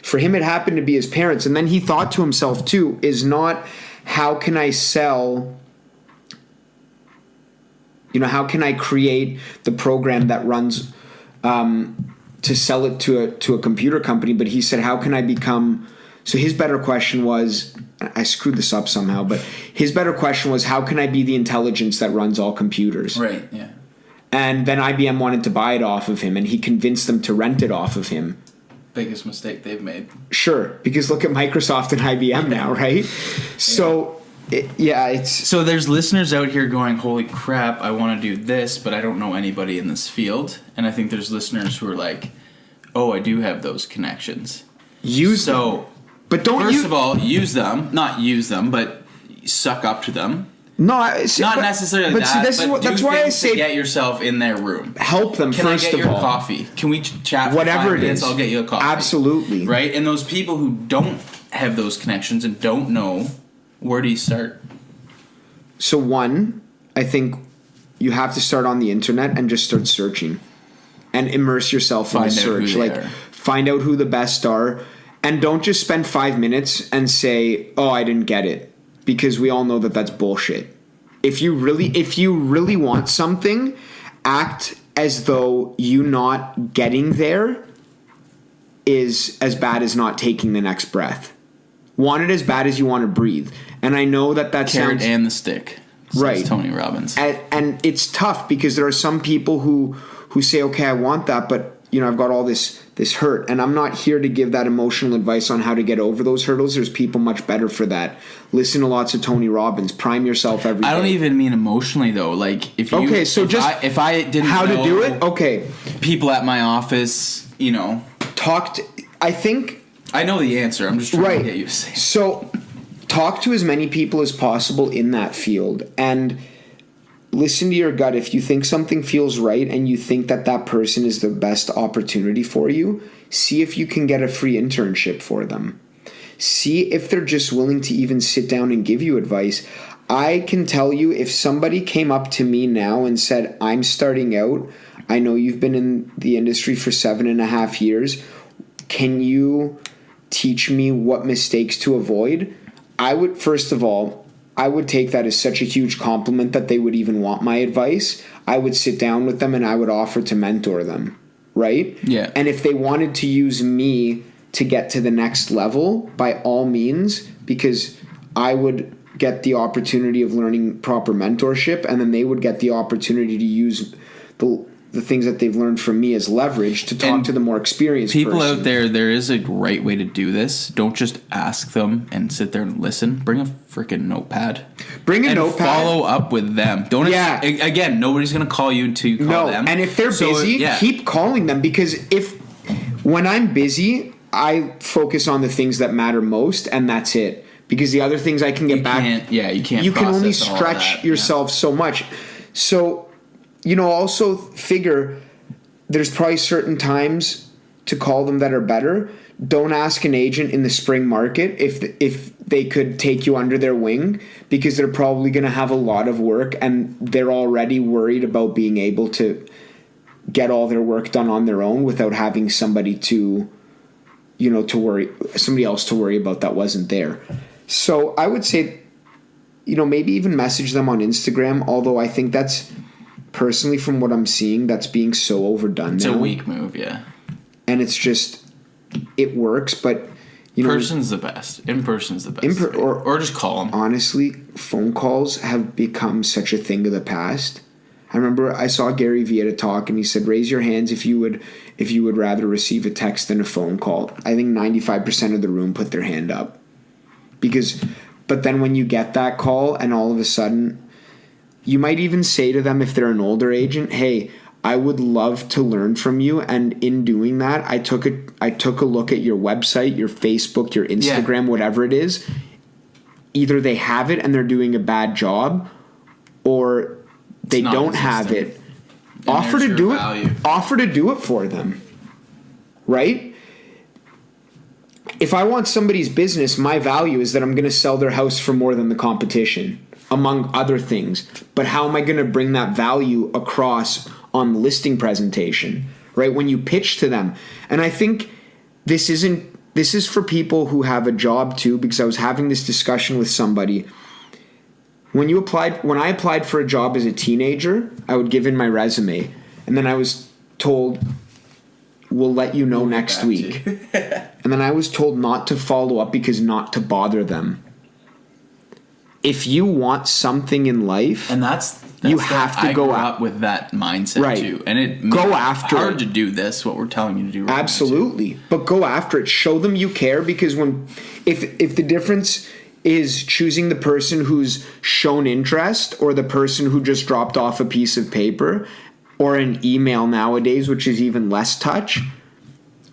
For him, it happened to be his parents. And then he thought to himself, too, is not how can I sell... how can I create the program that runs to sell it to a computer company? But he said, how can I become... So his better question was, I screwed this up somehow, but his better question was, how can I be the intelligence that runs all computers? Right, yeah. And then IBM wanted to buy it off of him, and he convinced them to rent it off of him. Biggest mistake they've made. Sure, because look at Microsoft and IBM now, right? So... So there's listeners out here going, holy crap, I want to do this, but I don't know anybody in this field. And I think there's listeners who are like, oh, I do have those connections. Use them. But don't First of all, use them. Not use them, but suck up to them. No, not necessarily that, that's why I say get yourself in their room. Help them Can first I get of your all. Coffee? Can we chat for Whatever 5 it minutes? is. I'll get you a coffee. Absolutely. Right? And those people who don't have those connections and don't know, where do you start? So one, I think you have to start on the internet and just start searching and immerse yourself in a search. Find out who the best are, and don't just spend 5 minutes and say, "Oh, I didn't get it," because we all know that that's bullshit. If you really want something, act as though you not getting there is as bad as not taking the next breath. Want it as bad as you want to breathe. And I know that Carrot sounds... and the stick, says right. Tony Robbins. And it's tough because there are some people who say, okay, I want that, but I've got all this hurt. And I'm not here to give that emotional advice on how to get over those hurdles. There's people much better for that. Listen to lots of Tony Robbins. Prime yourself every day. I don't even mean emotionally, though. Like, if I didn't how know to do it? Okay. People at my office, I know the answer. I'm just trying to get you to say it. So talk to as many people as possible in that field and listen to your gut. If you think something feels right and you think that person is the best opportunity for you, see if you can get a free internship for them. See if they're just willing to even sit down and give you advice. I can tell you, if somebody came up to me now and said, I'm starting out, I know you've been in the industry for 7.5 years, can you teach me what mistakes to avoid? I would take that as such a huge compliment that they would even want my advice. I would sit down with them and I would offer to mentor them, right? Yeah. And if they wanted to use me to get to the next level, by all means, because I would get the opportunity of learning proper mentorship, and then they would get the opportunity to use the things that they've learned from me as leverage to talk to the more experienced people person. out there is a right way to do this. Don't just ask them and sit there and listen. Bring a freaking notepad. Follow up with them. Again, nobody's going to call you to call them. And if they're busy, keep calling them, because when I'm busy, I focus on the things that matter most, and that's it. Because the other things I can get back. You can't. You can only stretch yourself so much. So, also figure there's probably certain times to call them that are better. Don't ask an agent in the spring market if they could take you under their wing, because they're probably going to have a lot of work and they're already worried about being able to get all their work done on their own without having somebody somebody else to worry about that wasn't there. So I would say, maybe even message them on Instagram, although I think that's, personally, from what I'm seeing, that's being so overdone now. It's a weak move, yeah. And it's just, it works, but, Person's the best. In person's the best. Or just call them. Honestly, phone calls have become such a thing of the past. I remember I saw Gary Vee at a talk, and he said, raise your hands if you would rather receive a text than a phone call. I think 95% of the room put their hand up. But then when you get that call and all of a sudden, you might even say to them if they're an older agent, hey, I would love to learn from you. And in doing that, I took a look at your website, your Facebook, your Instagram, whatever it is. Either they have it and they're doing a bad job, or they don't have it. Offer to do it. Offer to do it for them. Right? If I want somebody's business, my value is that I'm going to sell their house for more than the competition, among other things. But how am I going to bring that value across on the listing presentation, right? When you pitch to them. And I think this is for people who have a job too, because I was having this discussion with somebody. When I applied for a job as a teenager, I would give in my resume, and then I was told, we'll let you know next week. And then I was told not to follow up because not to bother them. If you want something in life, and that's you have to go up with that mindset too, and it go after hard to do this. What we're telling you to do, right absolutely, but go after it. Show them you care, because if the difference is choosing the person who's shown interest or the person who just dropped off a piece of paper or an email nowadays, which is even less touch,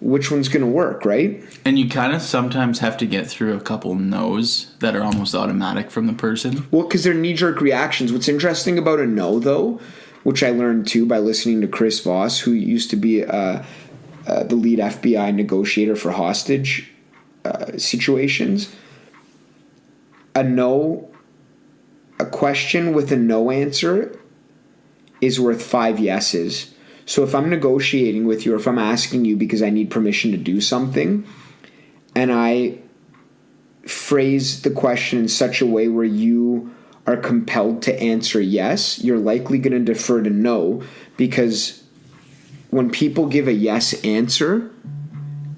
which one's going to work, right? And you kind of sometimes have to get through a couple no's that are almost automatic from the person. Well, because they're knee-jerk reactions. What's interesting about a no, though, which I learned too by listening to Chris Voss, who used to be the lead FBI negotiator for hostage situations. A question with a no answer is worth 5 yeses. So if I'm negotiating with you, or if I'm asking you because I need permission to do something, and I phrase the question in such a way where you are compelled to answer yes, you're likely going to defer to no, because when people give a yes answer,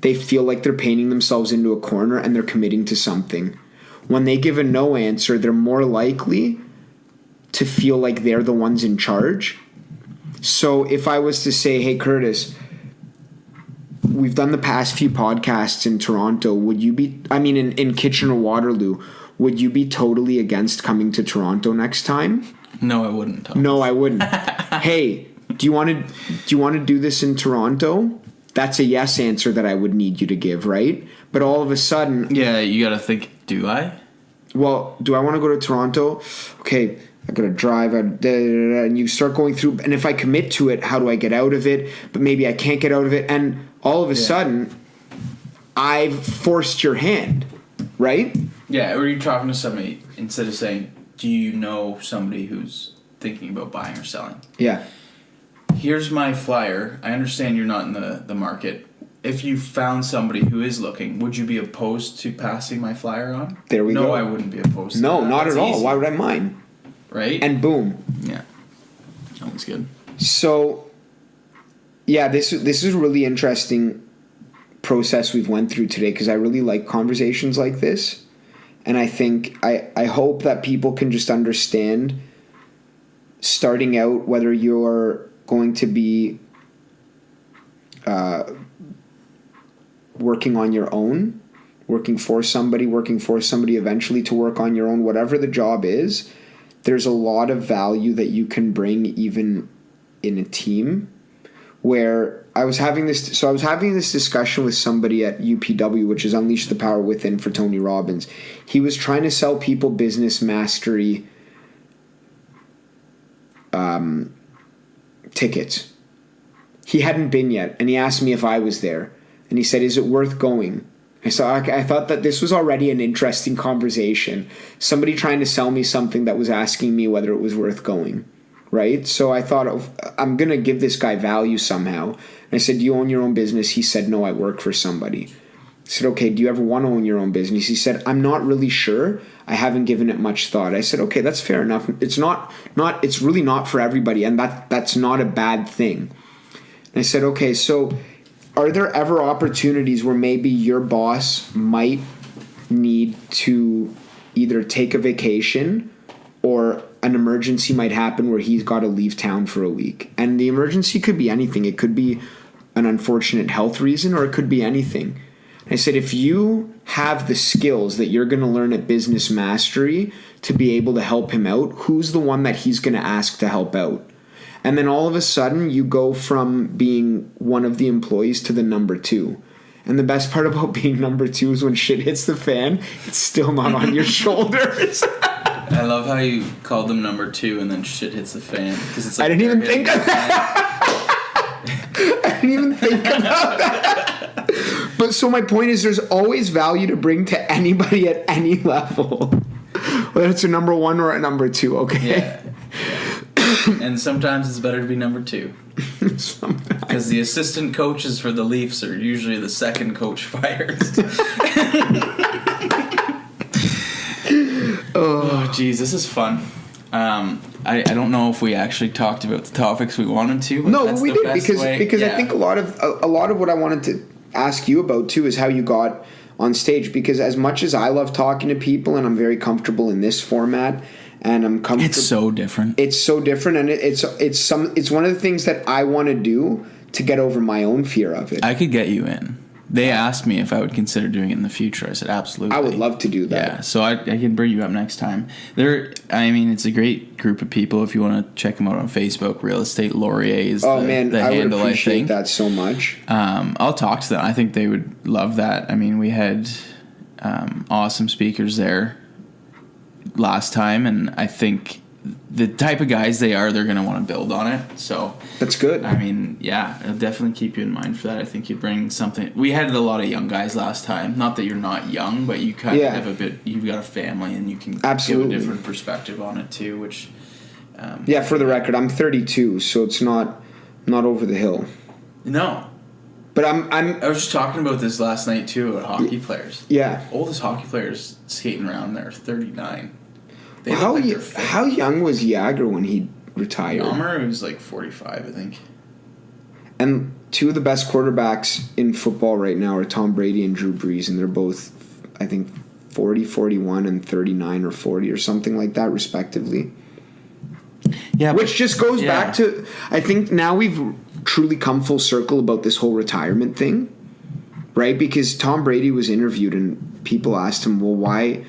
they feel like they're painting themselves into a corner and they're committing to something. When they give a no answer, they're more likely to feel like they're the ones in charge. So if I was to say, hey, Curtis, we've done the past few podcasts in Toronto. Would you be, in Kitchener-Waterloo, would you be totally against coming to Toronto next time? No, I wouldn't. Thomas. No, I wouldn't. Hey, do you want to do this in Toronto? That's a yes answer that I would need you to give, right? But all of a sudden... Yeah, you got to think, do I? Well, do I want to go to Toronto? Okay, I got to drive, and you start going through, and if I commit to it, how do I get out of it? But maybe I can't get out of it, and all of a sudden, I've forced your hand, right? Yeah, or you're talking to somebody, instead of saying, do you know somebody who's thinking about buying or selling? Yeah. Here's my flyer. I understand you're not in the market. If you found somebody who is looking, would you be opposed to passing my flyer on? There we go. No, I wouldn't be opposed to No, that. not That's at all. easy. Why would I mind? Right? And boom. Yeah. That was good. So, yeah, this is a really interesting process we've went through today, because I really like conversations like this. And I think, I hope that people can just understand, starting out, whether you're going to be working on your own, working for somebody eventually to work on your own, whatever the job is, there's a lot of value that you can bring even in a team. Where I was having this discussion with somebody at UPW, which is Unleash the Power Within for Tony Robbins. He was trying to sell people business mastery tickets. He hadn't been yet, and he asked me if I was there. And he said, is it worth going? I thought that this was already an interesting conversation. Somebody trying to sell me something that was asking me whether it was worth going, right? So I thought, I'm going to give this guy value somehow. And I said, do you own your own business? He said, no, I work for somebody. I said, okay, do you ever want to own your own business? He said, I'm not really sure. I haven't given it much thought. I said, okay, that's fair enough. It's really not for everybody, and that's not a bad thing. And I said, okay, so are there ever opportunities where maybe your boss might need to either take a vacation or an emergency might happen where he's got to leave town for a week. And the emergency could be anything. It could be an unfortunate health reason, or it could be anything. I said, if you have the skills that you're going to learn at Business Mastery to be able to help him out, who's the one that he's going to ask to help out? And then all of a sudden, you go from being one of the employees to the number 2. And the best part about being number 2 is when shit hits the fan, it's still not on your shoulders. I love how you called them number 2 and then shit hits the fan. Because it's like I didn't even think of that. I didn't even think about that. But so my point is, there's always value to bring to anybody at any level, whether it's a number 1 or a number 2. Okay. Yeah. And sometimes it's better to be number 2. Because the assistant coaches for the Leafs are usually the second coach fired. Oh, jeez, this is fun. I don't know if we actually talked about the topics we wanted to. But No, we did because yeah. I think a lot of what I wanted to ask you about too is how you got on stage. Because as much as I love talking to people and I'm very comfortable in this format, and I'm comfortable, it's so different. It's so different, and it's one of the things that I want to do to get over my own fear of it. I could get you in. They asked me if I would consider doing it in the future. I said absolutely. I would love to do that. Yeah, so I can bring you up next time. It's a great group of people. If you want to check them out on Facebook, Real Estate Laurier is the handle, I would appreciate I think. that so much. I'll talk to them. I think they would love that. I mean, we had awesome speakers there last time, and I think the type of guys they are, they're going to want to build on it. So that's good. I mean, yeah, I'll definitely keep you in mind for that. I think you'd bring something. We had a lot of young guys last time. Not that you're not young, but you kind of have you've got a family, and you can give a different perspective on it too, which for the record, I'm 32, so it's not over the hill. No. But I was just talking about this last night too about hockey players. Yeah. Oldest hockey players skating around there are 39. How young was Jagger when he retired? Dahmer was like 45, I think. And 2 of the best quarterbacks in football right now are Tom Brady and Drew Brees, and they're both, I think, 40, 41, and 39 or 40 or something like that, respectively. Yeah, which just goes back to, I think now we've truly come full circle about this whole retirement thing, right? Because Tom Brady was interviewed and people asked him, well, why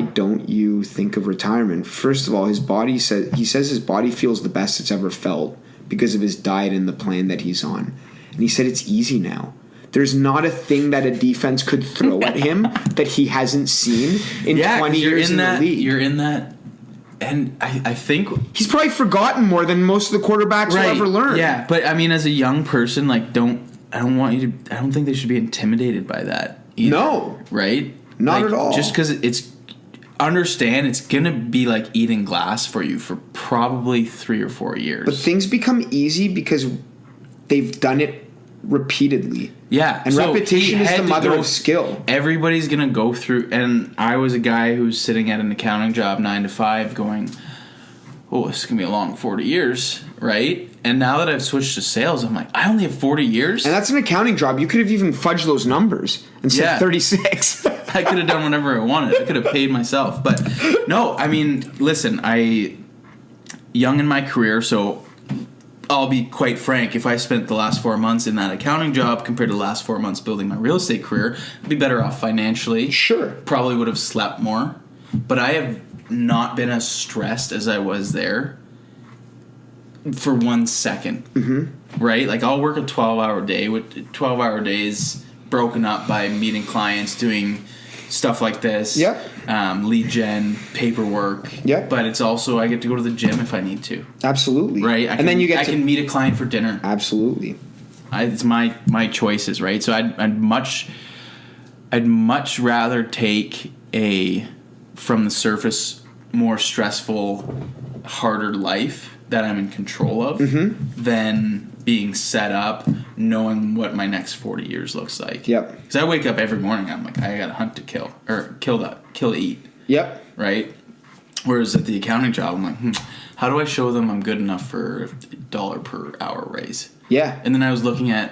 don't you think of retirement? First of all, he says his body feels the best it's ever felt because of his diet and the plan that he's on. And he said it's easy now. There's not a thing that a defense could throw at him that he hasn't seen in 20 years in the league. You're in that. And I think he's probably forgotten more than most of the quarterbacks will ever learn. Yeah, but I mean, as a young person, I don't think they should be intimidated by that either. No. Right? Not at all. Just because it's going to be like eating glass for you for probably 3 or 4 years. But things become easy because they've done it repeatedly. Yeah. And repetition is the mother of skill. Everybody's going to go through, and I was a guy who's sitting at an accounting job 9 to 5 going, oh, this is going to be a long 40 years, right? And now that I've switched to sales, I'm like, I only have 40 years? And that's an accounting job. You could have even fudged those numbers and said 36. I could have done whatever I wanted. I could have paid myself. But no, I mean, listen, young in my career, so I'll be quite frank. If I spent the last 4 months in that accounting job compared to the last 4 months building my real estate career, I'd be better off financially. Sure. Probably would have slept more. But I have not been as stressed as I was there for 1 second. Mm-hmm. Right? Like, I'll work a 12-hour day with 12-hour days broken up by meeting clients, doing stuff like this. Yep. Lead gen, paperwork. Yep. But it's also, I get to go to the gym if I need to. Absolutely. Right? I can meet a client for dinner. Absolutely. It's my choices, right? So I'd much rather take a, from the surface, more stressful, harder life that I'm in control of than being set up, knowing what my next 40 years looks like. Yep. Because I wake up every morning, I'm like, I got to hunt to kill, or kill to eat. Yep. Right? Whereas at the accounting job, I'm like, how do I show them I'm good enough for a $1 per hour raise? Yeah. And then I was looking at,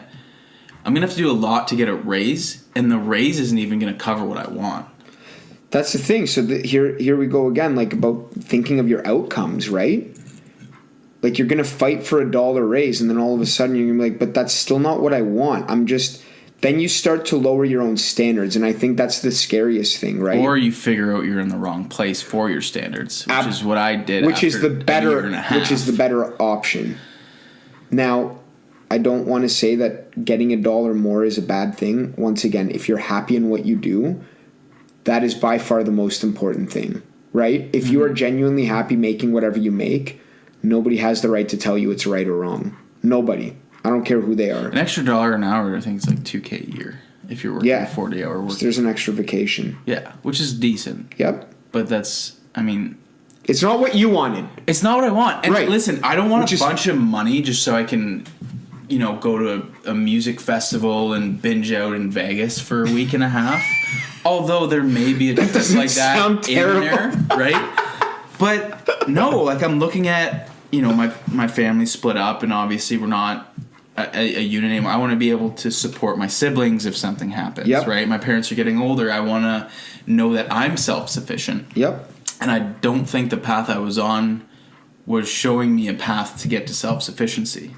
I'm going to have to do a lot to get a raise, and the raise isn't even going to cover what I want. That's the thing. So here we go again, like about thinking of your outcomes, right? Like you're going to fight for $1 raise and then all of a sudden you're going to be like, but that's still not what I want. Then you start to lower your own standards. And I think that's the scariest thing, right? Or you figure out you're in the wrong place for your standards, which is what I did. Which is the Which is the better option. Now, I don't want to say that getting $1 more is a bad thing. Once again, if you're happy in what you do, that is by far the most important thing, right? If you are genuinely happy making whatever you make, nobody has the right to tell you it's right or wrong. Nobody. I don't care who they are. An extra $1 an hour, I think it's like $2,000 a year if you're working a 40-hour work. So there's an extra vacation. Yeah, which is decent. Yep. But that's, I mean... It's not what you wanted. It's not what I want. And listen, I don't want a bunch of money just so I can, go to a music festival and binge out in Vegas for a week and a half. Although there may be a trip like that in there, right? But no, like I'm looking at, my family split up and obviously we're not a unit anymore. I want to be able to support my siblings if something happens, right? My parents are getting older. I want to know that I'm self-sufficient. Yep. And I don't think the path I was on was showing me a path to get to self-sufficiency,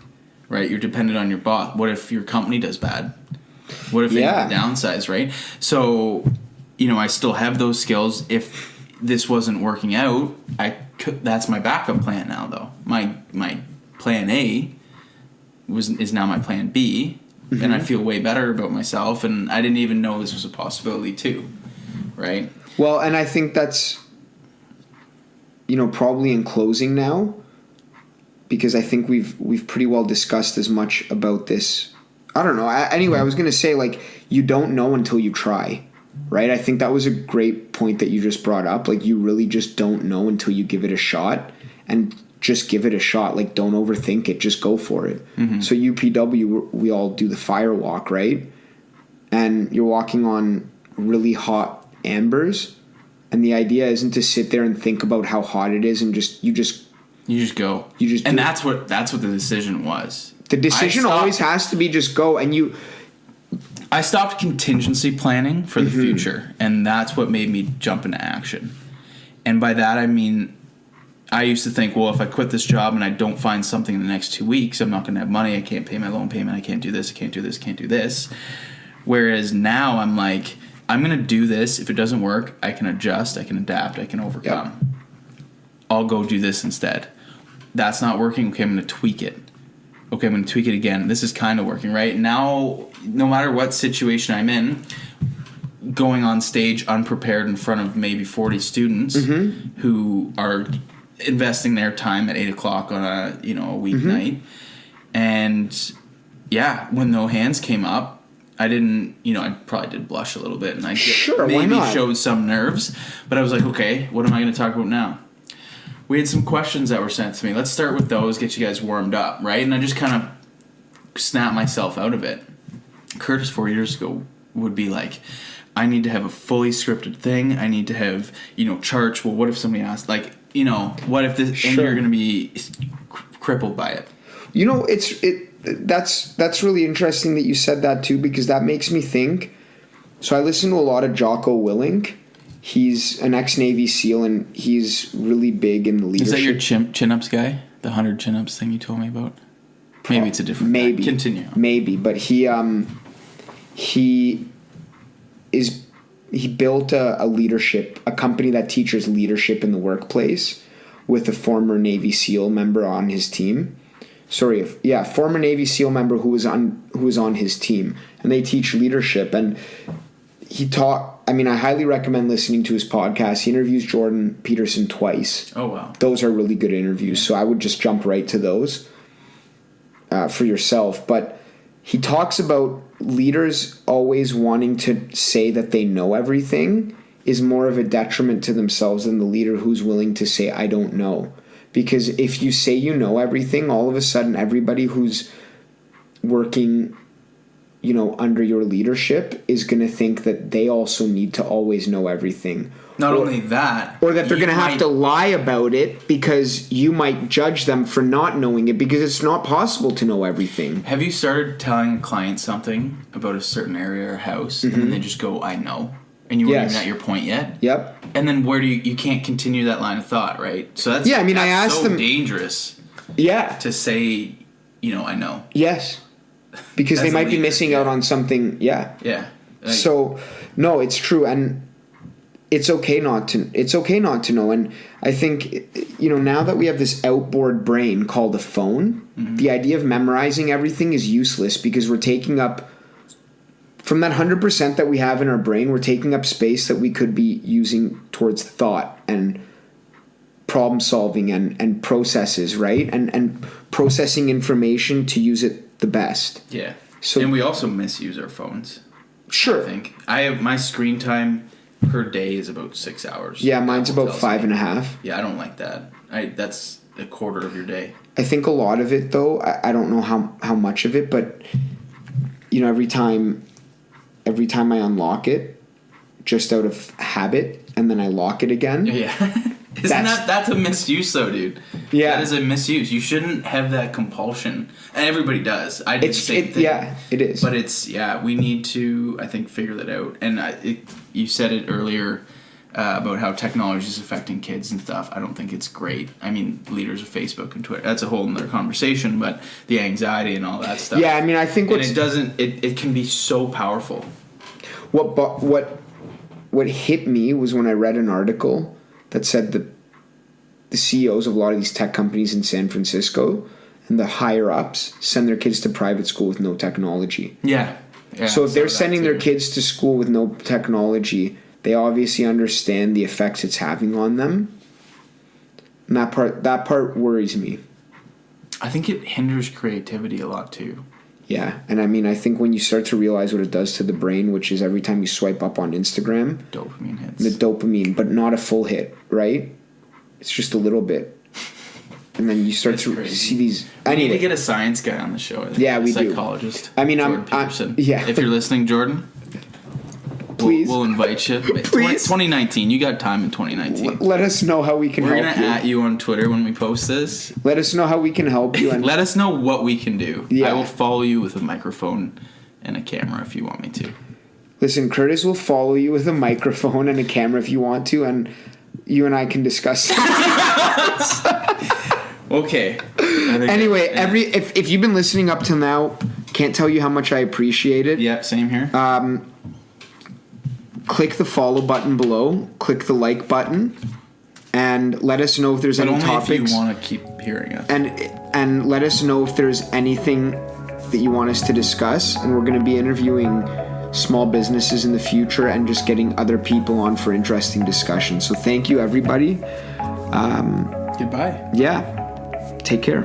right? You're dependent on your boss. What if your company does bad? What if they downsize, right? So, I still have those skills. If this wasn't working out, that's my backup plan now, though. My plan A is now my plan B, and I feel way better about myself, and I didn't even know this was a possibility too, right? Well, and I think that's, probably in closing now, because I think we've pretty well discussed as much about this. I don't know. Anyway, I was going to say, like, you don't know until you try, right? I think that was a great point that you just brought up. Like, you really just don't know until you give it a shot, and just give it a shot. Like, don't overthink it. Just go for it. So UPW, we all do the fire walk, right? And you're walking on really hot ambers, and the idea isn't to sit there and think about how hot it is, and you just go. And that's what the decision was. The decision always has to be just go, and I stopped contingency planning for the future, and that's what made me jump into action. And by that I mean, I used to think, well, if I quit this job and I don't find something in the next 2 weeks, I'm not going to have money. I can't pay my loan payment. I can't do this. I can't do this. Can't do this. Whereas now I'm like, I'm going to do this. If it doesn't work, I can adjust. I can adapt. I can overcome. Yep. I'll go do this instead. That's not working. Okay, I'm going to tweak it. Okay, I'm going to tweak it again. This is kind of working, right? Now, no matter what situation I'm in, going on stage unprepared in front of maybe 40 students who are investing their time at 8 o'clock on a weeknight, and when no hands came up, I didn't, I probably did blush a little bit, and I maybe showed some nerves, but I was like, okay, what am I going to talk about now? We had some questions that were sent to me. Let's start with those, get you guys warmed up, right? And I just kind of snapped myself out of it. Curtis 4 years ago would be like, I need to have a fully scripted thing. I need to have, charts. Well, what if somebody asked, like, what if this, and you're going to be crippled by it? That's really interesting that you said that too, because that makes me think. So I listen to a lot of Jocko Willink. He's an ex-Navy SEAL, and he's really big in the leadership. Is that your chin-ups guy? The 100 chin-ups thing you told me about? Maybe it's a different guy. Continue. Maybe, but he built a company that teaches leadership in the workplace with a former Navy SEAL member on his team. Former Navy SEAL member who was on his team, and they teach leadership. And I highly recommend listening to his podcast. He interviews Jordan Peterson twice. Oh wow, those are really good interviews. So I would just jump right to those for yourself. But he talks about leaders always wanting to say that they know everything is more of a detriment to themselves than the leader who's willing to say, I don't know. Because if you say you know everything, all of a sudden everybody who's working, under your leadership is going to think that they also need to always know everything. Not only that, or that they're going to have to lie about it because you might judge them for not knowing it, because it's not possible to know everything. Have you started telling a client something about a certain area or house, and then they just go, I know, and you weren't Yes. even at your point yet. Yep. And then where do you can't continue that line of thought, right? So that's Yeah, I mean, I that's asked so them- dangerous Yeah. to say, I know. Yes. Because As they a might be leader, missing out on something. Yeah. Yeah. Like, So no, it's true, and it's okay not to. It's okay not to know. And I think now that we have this outboard brain called a phone, the idea of memorizing everything is useless because we're taking up from that 100% that we have in our brain. We're taking up space that we could be using towards thought and problem solving and processes, right? And processing information to use it the best. yeah. So- and we also misuse our phones. Sure. I think I have my screen time per day is about 6 hours. Yeah, mine's Apple about tells 5.5. me. Yeah, I don't like that. That's a quarter of your day. I think a lot of it, though, I don't know how much of it, but every time I unlock it, just out of habit, and then I lock it again. Yeah. That's a misuse though, dude? Yeah. That is a misuse. You shouldn't have that compulsion. And everybody does. I did the same thing. Yeah, it is. But we need to, I think, figure that out. And you said it earlier about how technology is affecting kids and stuff. I don't think it's great. I mean, leaders of Facebook and Twitter, that's a whole other conversation, but the anxiety and all that stuff. Yeah, I mean, I think it can be so powerful. What hit me was when I read an article that said that the CEOs of a lot of these tech companies in San Francisco and the higher ups send their kids to private school with no technology. Yeah. So if they're sending their kids to school with no technology, they obviously understand the effects it's having on them. And that part worries me. I think it hinders creativity a lot too. Yeah, and I mean, I think when you start to realize what it does to the brain, which is every time you swipe up on Instagram, Dopamine hits. the dopamine, but not a full hit, right? It's just a little bit. And then you start to see these... We need to get a science guy on the show. I think. Yeah, we do. Psychologist. I mean, Jordan Peterson. yeah. If you're listening, Jordan, Please. we'll invite you. Please. 2019. You got time in 2019. Let us know how we can We're help gonna you. at you on Twitter when we post this. Let us know how we can help you. And Let us know what we can do. Yeah. I will follow you with a microphone and a camera if you want me to. listen, Curtis will follow you with a microphone and a camera if you want to, and you and I can discuss. Okay. Anyway, if you've been listening up till now, can't tell you how much I appreciate it. Yeah, same here. Click the follow button below. Click the like button, and let us know if there's but any only topics. if you want to keep hearing us. And let us know if there's anything that you want us to discuss. And we're going to be interviewing small businesses in the future and just getting other people on for interesting discussions. So thank you, everybody. Goodbye. Yeah. Take care.